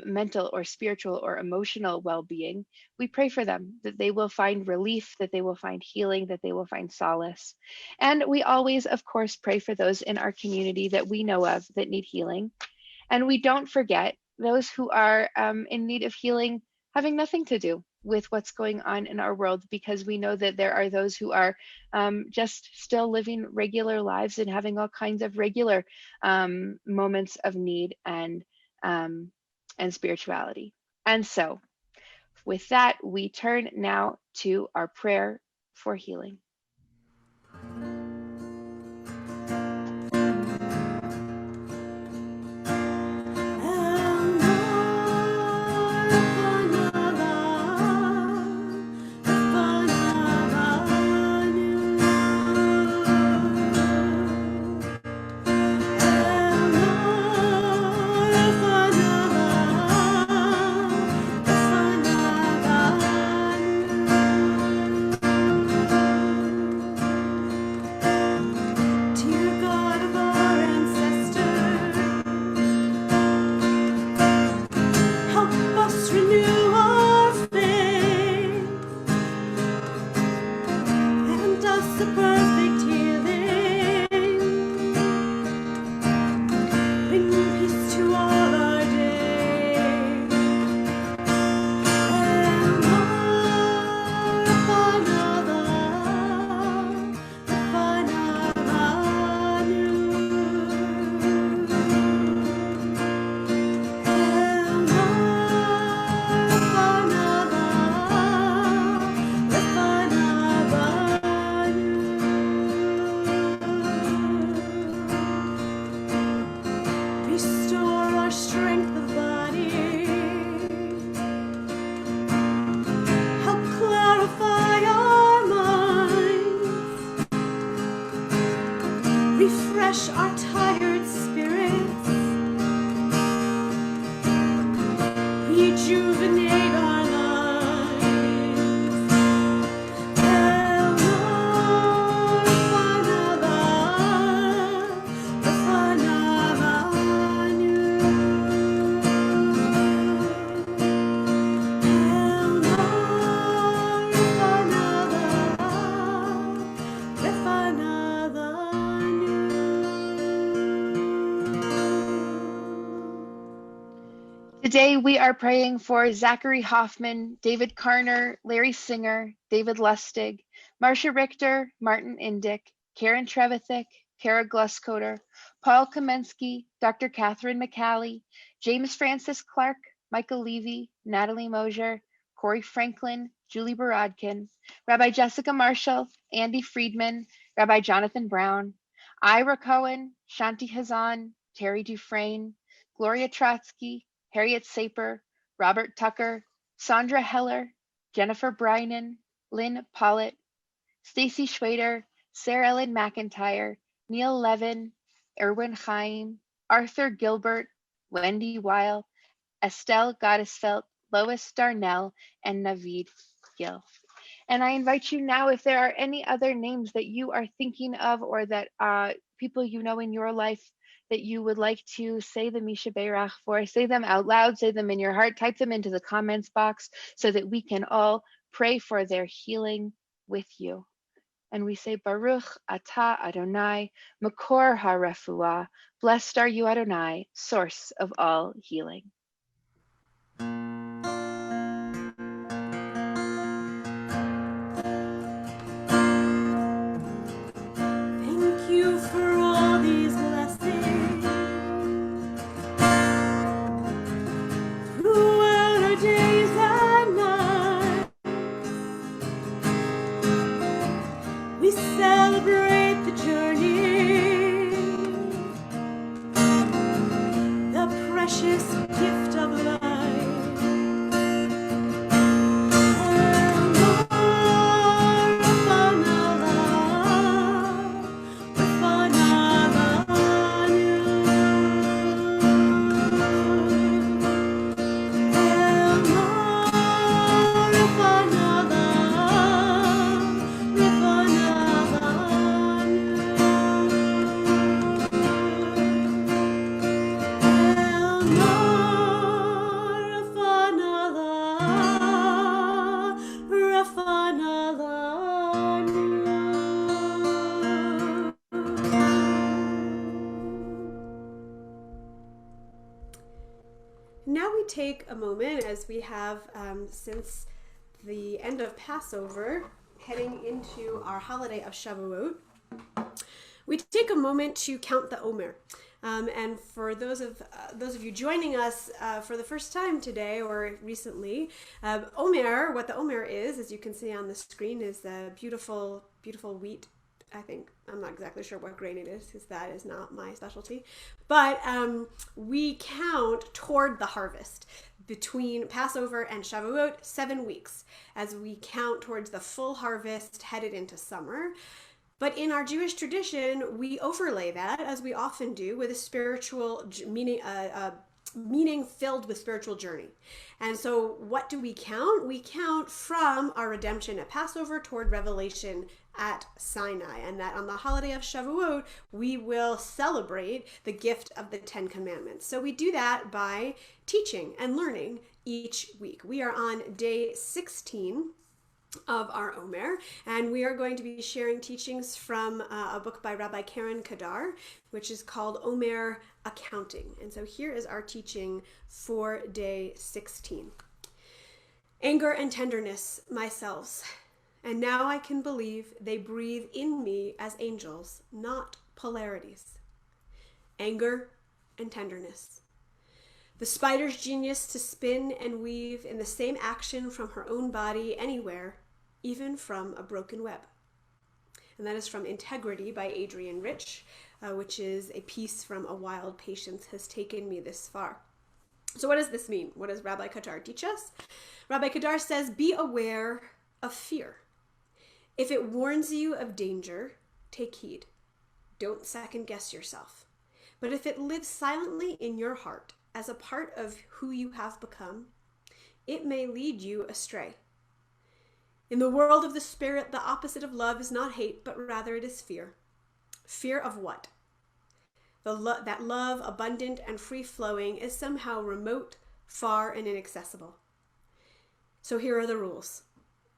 mental or spiritual or emotional well-being, we pray for them, that they will find relief, that they will find healing, that they will find solace. And we always, of course, pray for those in our community that we know of that need healing. And we don't forget those who are in need of healing, having nothing to do with what's going on in our world, because we know that there are those who are just still living regular lives and having all kinds of regular moments of need and spirituality. And so with that, we turn now to our prayer for healing. Today we are praying for Zachary Hoffman, David Karner, Larry Singer, David Lustig, Marcia Richter, Martin Indick, Karen Trevithick, Kara Gluscoder, Paul Kamensky, Dr. Catherine McCallie, James Francis Clark, Michael Levy, Natalie Mosier, Corey Franklin, Julie Borodkin, Rabbi Jessica Marshall, Andy Friedman, Rabbi Jonathan Brown, Ira Cohen, Shanti Hazan, Terry Dufresne, Gloria Trotsky, Harriet Saper, Robert Tucker, Sandra Heller, Jennifer Brynan, Lynn Pollitt, Stacy Schwader, Sarah Ellen McIntyre, Neil Levin, Erwin Chaim, Arthur Gilbert, Wendy Weil, Estelle Gottesfeld, Lois Darnell, and Naveed Gill. And I invite you now, if there are any other names that you are thinking of or that people you know in your life that you would like to say the Misha Beirach for, say them out loud, say them in your heart, type them into the comments box so that we can all pray for their healing with you. And we say, Baruch Atah Adonai, Makor HaRefuah, blessed are you Adonai, source of all healing. Thank you for all these blessings throughout our days and nights. We celebrate the journey, the precious gift of life. Now we take a moment, as we have since the end of Passover, heading into our holiday of Shavuot, we take a moment to count the Omer. And for those of you joining us for the first time today or recently, Omer, what the Omer is, as you can see on the screen, is the beautiful, beautiful wheat. I think, I'm not exactly sure what grain it is, because that is not my specialty. But we count toward the harvest between Passover and Shavuot, 7 weeks, as we count towards the full harvest headed into summer. But in our Jewish tradition, we overlay that, as we often do, with a spiritual meaning, meaning filled with spiritual journey. And so what do we count? We count from our redemption at Passover toward revelation at Sinai, and that on the holiday of Shavuot, we will celebrate the gift of the 10 Commandments. So we do that by teaching and learning each week. We are on day 16 of our Omer, and we are going to be sharing teachings from a book by Rabbi Karen Cantor, which is called Omer Accounting. And so here is our teaching for day 16. Anger and tenderness, my selves, and now I can believe they breathe in me as angels, not polarities. Anger and tenderness. The spider's genius to spin and weave in the same action from her own body anywhere, even from a broken web. And that is from Integrity by Adrienne Rich, which is a piece from A Wild Patience Has Taken Me This Far. So what does this mean? What does Rabbi Cantor teach us? Rabbi Cantor says, be aware of fear. If it warns you of danger, take heed. Don't second guess yourself. But if it lives silently in your heart as a part of who you have become, it may lead you astray. In the world of the spirit, the opposite of love is not hate, but rather it is fear. Fear of what? That love, abundant and free-flowing, is somehow remote, far, and inaccessible. So here are the rules.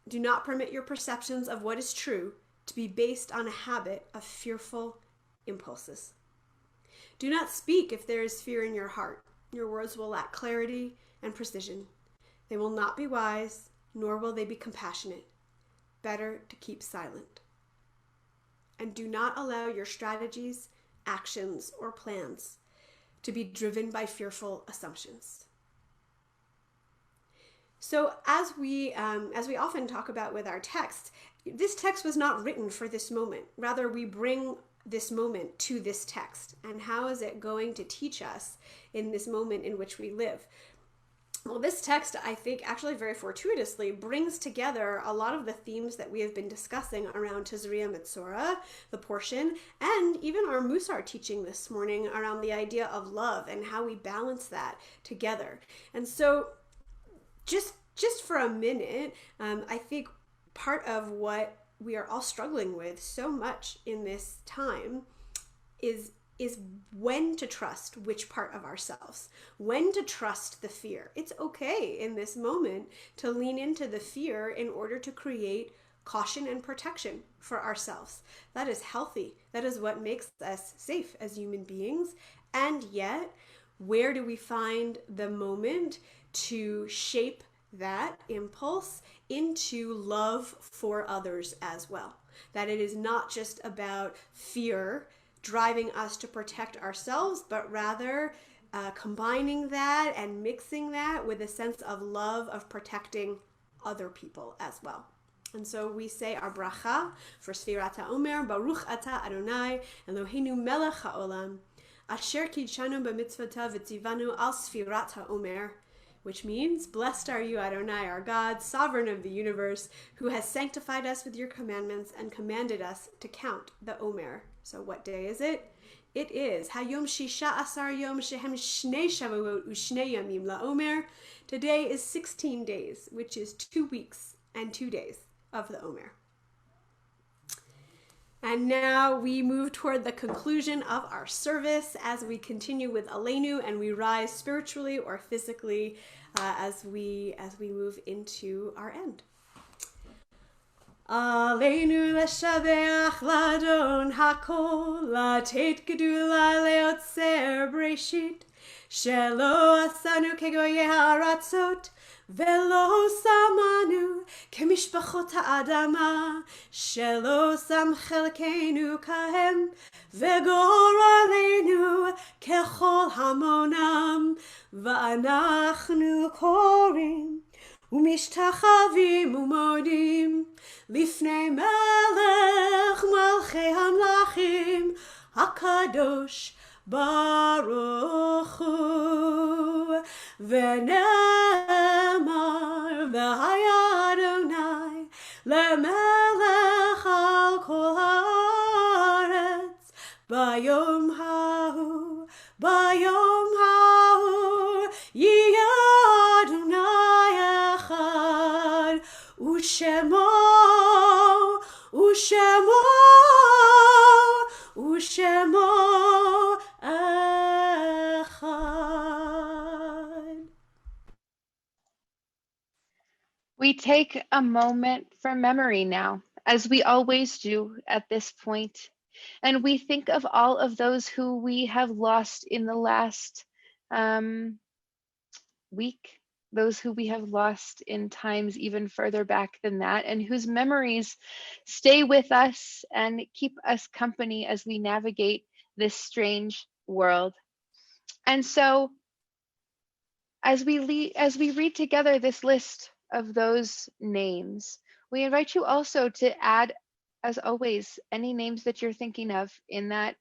Do not permit your perceptions of what is true to be based on a habit of fearful impulses. Do not speak if there is fear in your heart. Your words will lack clarity and precision. They will not be wise, nor will they be compassionate. Better to keep silent. And do not allow your strategies, actions, or plans to be driven by fearful assumptions. So as we often talk about with our text, this text was not written for this moment. Rather, we bring this moment to this text. And how is it going to teach us in this moment in which we live? Well, this text, I think, actually very fortuitously brings together a lot of the themes that we have been discussing around Tizria Mitzora, the portion, and even our Musar teaching this morning around the idea of love and how we balance that together. And so just for a minute, I think part of what we are all struggling with so much in this time is when to trust which part of ourselves, when to trust the fear. It's okay in this moment to lean into the fear in order to create caution and protection for ourselves. That is healthy. That is what makes us safe as human beings. And yet, where do we find the moment to shape that impulse into love for others as well? That it is not just about fear driving us to protect ourselves, but rather combining that and mixing that with a sense of love of protecting other people as well. And so we say our bracha for Sfirat HaOmer, Baruch Ata Adonai Eloheinu melech haolam, asher kidshanu b'mitzvotav v'tzivanu al Sfirat HaOmer, which means, blessed are you, Adonai, our God, sovereign of the universe, who has sanctified us with your commandments and commanded us to count the Omer. So what day is it? It is Hayom Shisha Asar Yom Shehem Shnei Shavuot U'Shnei Yamim LaOmer. Today is 16 days, which is 2 weeks and 2 days of the Omer. And now we move toward the conclusion of our service as we continue with Aleinu and we rise spiritually or physically as we move into our end. Aleinu leshabeach ladon hakol, latet gedula leotzer breshit, shelo asanu kegoye haratzot, velo samanu kemishpachot ha'adama, shelo sam chelkeinu kahem, vegor aleinu kechol hamonam, va'anachnu korim, ומשתחווים ומודים לפני מלך מלכי המלכים הקדוש ברוך הוא. ונאמר והיה אדוני למלך על כל הארץ ביום ההוא יהיה אדוני אחד ושמו אחד. We take a moment for memory now, as we always do at this point, and we think of all of those who we have lost in the last week, those who we have lost in times even further back than that, and whose memories stay with us and keep us company as we navigate this strange world. And so as we read together this list of those names, we invite you also to add, as always, any names that you're thinking of in that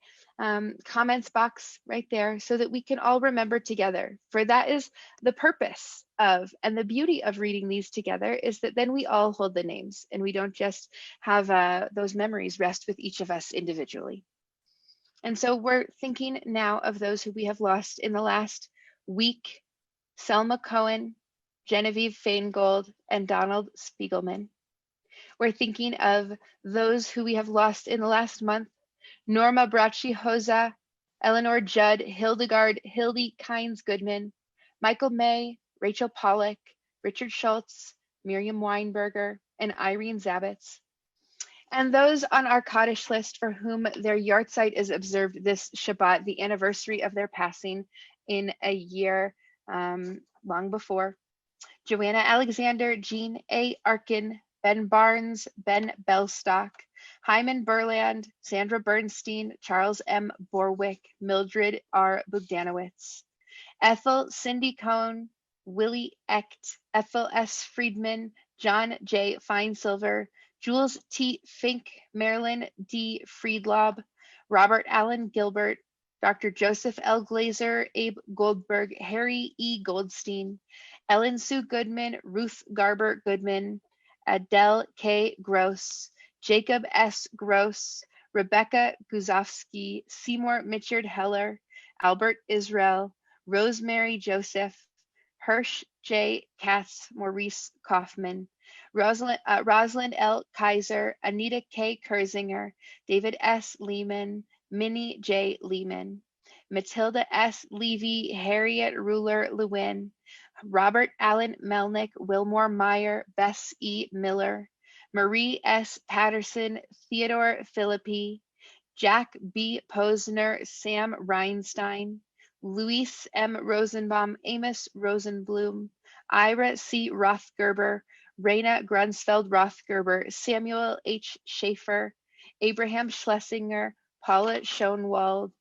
comments box right there, so that we can all remember together. For that is the purpose of, and the beauty of reading these together, is that then we all hold the names and we don't just have those memories rest with each of us individually. And so we're thinking now of those who we have lost in the last week: Selma Cohen, Genevieve Feingold, and Donald Spiegelman. We're thinking of those who we have lost in the last month: Norma Bracci Hoza, Eleanor Judd, Hildegard Hildy Kynes Goodman, Michael May, Rachel Pollack, Richard Schultz, Miriam Weinberger, and Irene Zabitz. And those on our Kaddish list for whom their yahrzeit is observed this Shabbat, the anniversary of their passing in a year long before: Joanna Alexander, Jean A. Arkin, Ben Barnes, Ben Belstock, Hyman Burland, Sandra Bernstein, Charles M. Borwick, Mildred R. Bogdanowitz, Ethel Cindy Cohn, Willie Echt, Ethel S. Friedman, John J. Feinsilver, Jules T. Fink, Marilyn D. Friedlob, Robert Allen Gilbert, Dr. Joseph L. Glazer, Abe Goldberg, Harry E. Goldstein, Ellen Sue Goodman, Ruth Garber Goodman, Adele K. Gross, Jacob S. Gross, Rebecca Guzovsky, Seymour Mitchard Heller, Albert Israel, Rosemary Joseph, Hirsch J. Katz, Maurice Kaufman, Rosalind L. Kaiser, Anita K. Kurzinger, David S. Lehman, Minnie J. Lehman, Matilda S. Levy, Harriet Ruler Lewin, Robert Allen Melnick, Wilmore Meyer, Bess E. Miller, Marie S. Patterson, Theodore Philippi, Jack B. Posner, Sam Reinstein, Luis M. Rosenbaum, Amos Rosenblum, Ira C. Rothgerber, Raina Grunsfeld Rothgerber, Samuel H. Schaefer, Abraham Schlesinger, Paula Schoenwald,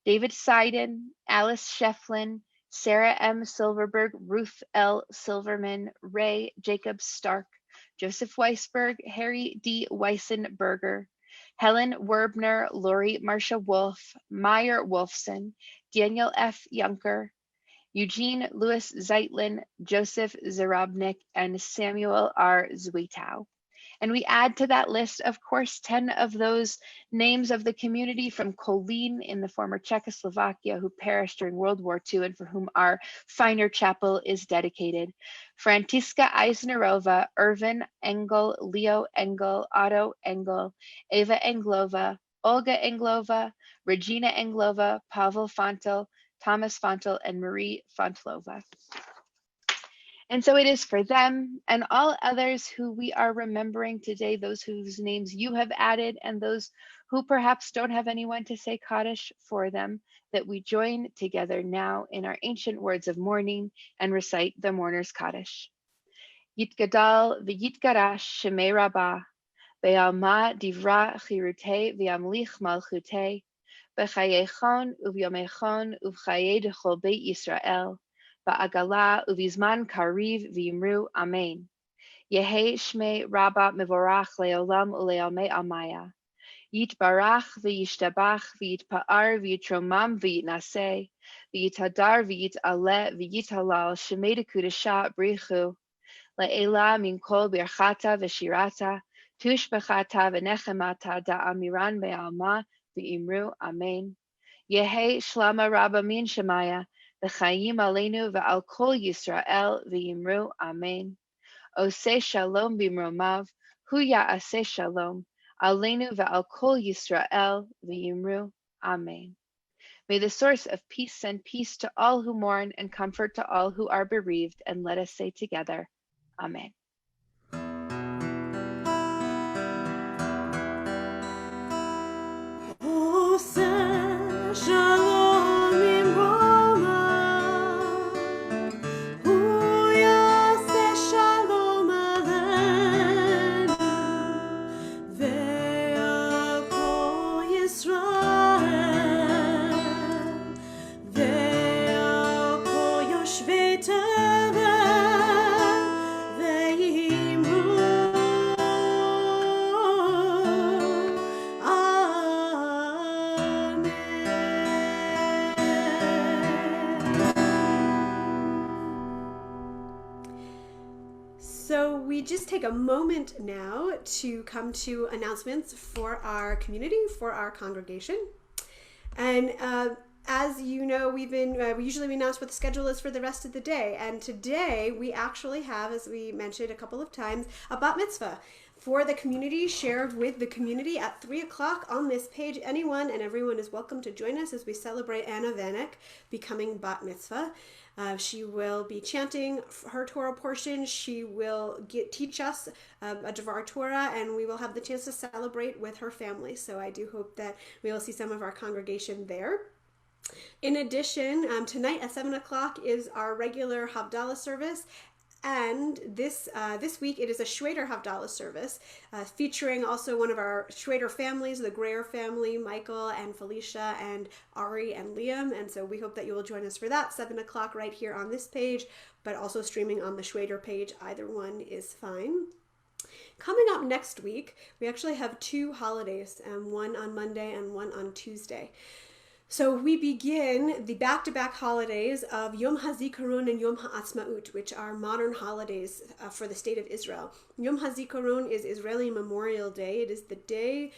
David Seiden, Alice Shefflin, Sarah M. Silverberg, Ruth L. Silverman, Ray Jacob Stark, Joseph Weisberg, Harry D. Weissenberger, Helen Werbner, Lori Marsha Wolf, Meyer Wolfson, Daniel F. Junker, Eugene Louis Zeitlin, Joseph Zarobnik, and Samuel R. Zwetow. And we add to that list, of course, 10 of those names of the community from Kolín in the former Czechoslovakia who perished during World War II and for whom our finer chapel is dedicated. Frantiska Eisnerova, Irvin Engel, Leo Engel, Otto Engel, Eva Englova, Olga Englova, Regina Englova, Pavel Fontel, Thomas Fontel, and Marie Fontlova. And so it is for them and all others who we are remembering today, those whose names you have added and those who perhaps don't have anyone to say Kaddish for them, that we join together now in our ancient words of mourning and recite the mourner's Kaddish. Yitgadal v'yitgarash shemei rabbah, be'alma divra chirutei v'yamlich malchutei, b'chayechon uvyomechon uv'chayei dechol beit Yisrael, Ba'agala uvizman kariv v'yimru amen. Yehe shmei rabba mevorach leolam ulealmei amaya. Yitbarach v'yishtabach v'yitpa'ar v'yitromam v'yitnaseh v'yitadar v'yitaleh v'yitalal shemei dekudesha brichu le'ela min kol birchata v'shirata tushbechata v'nechemata da'amiran be'alma v'yimru amen. Yehe shlama rabba min shemaya V'chayim aleinu v'al kol Yisrael v'yimru amen. Oseh shalom b'mromav, hu ya'aseh shalom, aleinu v'al kol Yisrael v'yimru amen. May the source of peace send peace to all who mourn and comfort to all who are bereaved, and let us say together, amen. Oseh shalom b'mromav, So we just take a moment now to come to announcements for our community, for our congregation. And as you know, we usually announce what the schedule is for the rest of the day. And today we actually have, as we mentioned a couple of times, a bat mitzvah for the community, shared with the community at 3 o'clock on this page. Anyone and everyone is welcome to join us as we celebrate Anna Vanek becoming bat mitzvah. She will be chanting her Torah portion. She will teach us a Devar Torah, and we will have the chance to celebrate with her family. So I do hope that we will see some of our congregation there. In addition, tonight at 7 o'clock is our regular Havdalah service. And this week it is a Schrader Havdalah service featuring also one of our Schrader families, the Greer family, Michael and Felicia and Ari and Liam. And so we hope that you will join us for that, 7 o'clock right here on this page, but also streaming on the Schrader page. Either one is fine. Coming up next week, we actually have two holidays, one on Monday and one on Tuesday. So we begin the back-to-back holidays of Yom HaZikaron and Yom HaAtzmaut, which are modern holidays for the state of Israel. Yom HaZikaron is Israeli Memorial Day. It is the day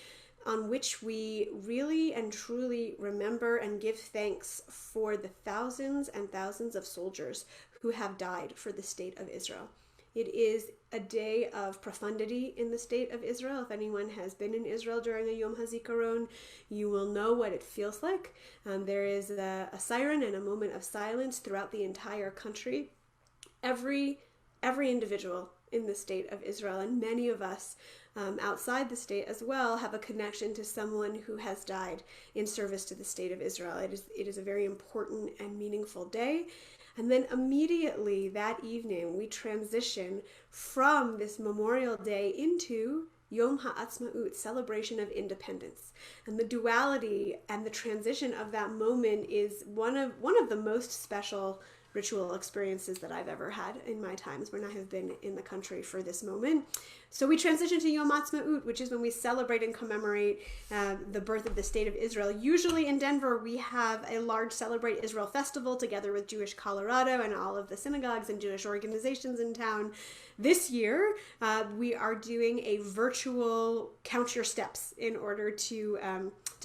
on which we really and truly remember and give thanks for the thousands and thousands of soldiers who have died for the state of Israel. It is a day of profundity in the state of Israel. If anyone has been in Israel during a Yom HaZikaron, you will know what it feels like. There is a siren and a moment of silence throughout the entire country. Every individual in the state of Israel, and many of us outside the state as well, have a connection to someone who has died in service to the state of Israel. It is a very important and meaningful day. And then immediately that evening, we transition from this Memorial Day into Yom HaAtzmaut, celebration of independence. And the duality and the transition of that moment is one of the most special ritual experiences that I've ever had in my times when I have been in the country for this moment. So we transition to Yom HaAtzmaut, which is when we celebrate and commemorate the birth of the state of Israel. Usually in Denver, we have a large Celebrate Israel festival together with Jewish Colorado and all of the synagogues and Jewish organizations in town. This year, we are doing a virtual Count Your Steps in order to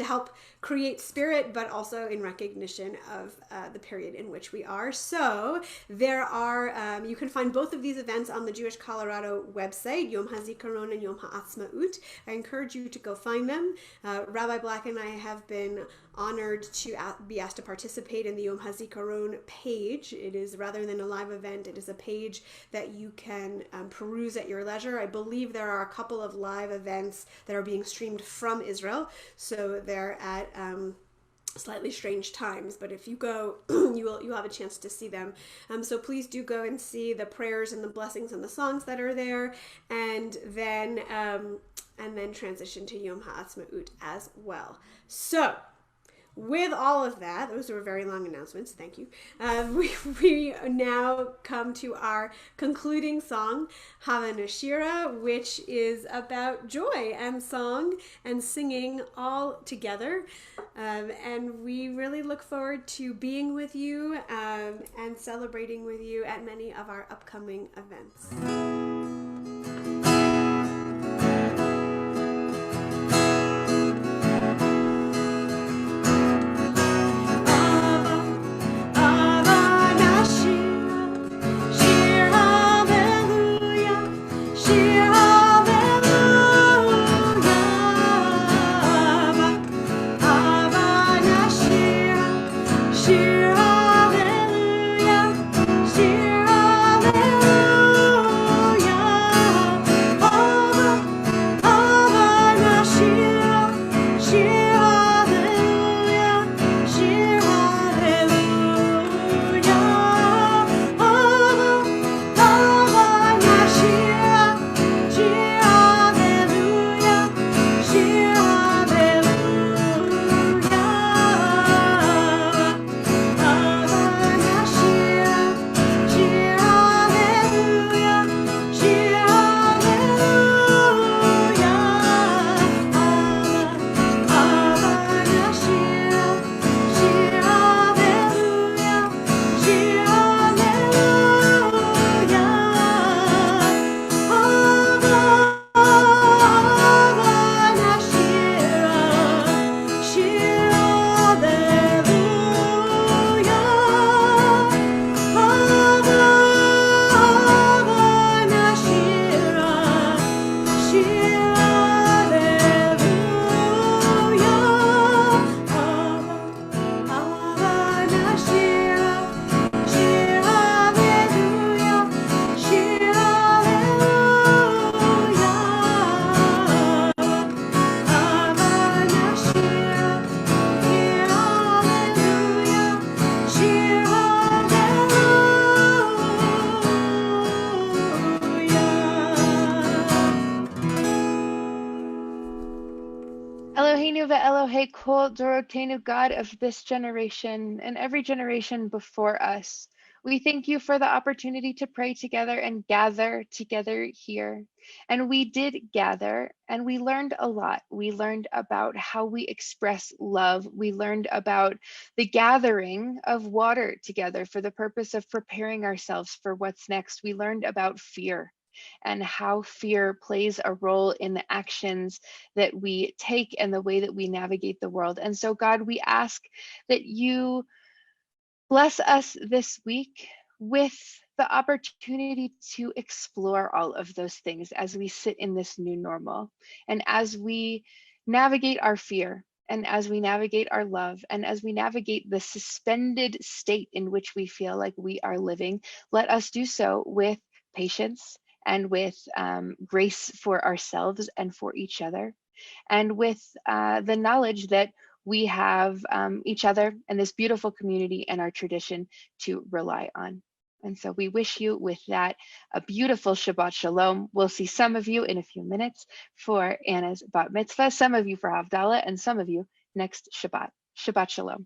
help create spirit, but also in recognition of the period in which we are. So there are, you can find both of these events on the Jewish Colorado website, Yom HaZikaron and Yom HaAtzmaut. I encourage you to go find them. Rabbi Black and I have been honored to be asked to participate in the Yom HaZikaron page. It is, rather than a live event, it is a page that you can peruse at your leisure. I believe there are a couple of live events that are being streamed from Israel, so they're at slightly strange times, but if you go, you'll have a chance to see them. So please do go and see the prayers and the blessings and the songs that are there, and then transition to Yom HaAtzmaut as well. So with all of that, those were very long announcements, thank you. We now come to our concluding song, Hava Nashira, which is about joy and song and singing all together. And we really look forward to being with you and celebrating with you at many of our upcoming events. Eloheinu ve'Elohei kol dorotenu, God of this generation and every generation before us, We thank you for the opportunity to pray together and gather together here. And we did gather and we learned a lot. We learned about how we express love. We learned about the gathering of water together for the purpose of preparing ourselves for what's next. We learned about fear and how fear plays a role in the actions that we take and the way that we navigate the world. And so, God, we ask that you bless us this week with the opportunity to explore all of those things as we sit in this new normal and as we navigate our fear and as we navigate our love and as we navigate the suspended state in which we feel like we are living. Let us do so with patience and with grace for ourselves and for each other, and with the knowledge that we have each other and this beautiful community and our tradition to rely on. And so we wish you with that a beautiful Shabbat Shalom. We'll see some of you in a few minutes for Anna's Bat Mitzvah, some of you for Havdalah, and some of you next Shabbat. Shabbat Shalom.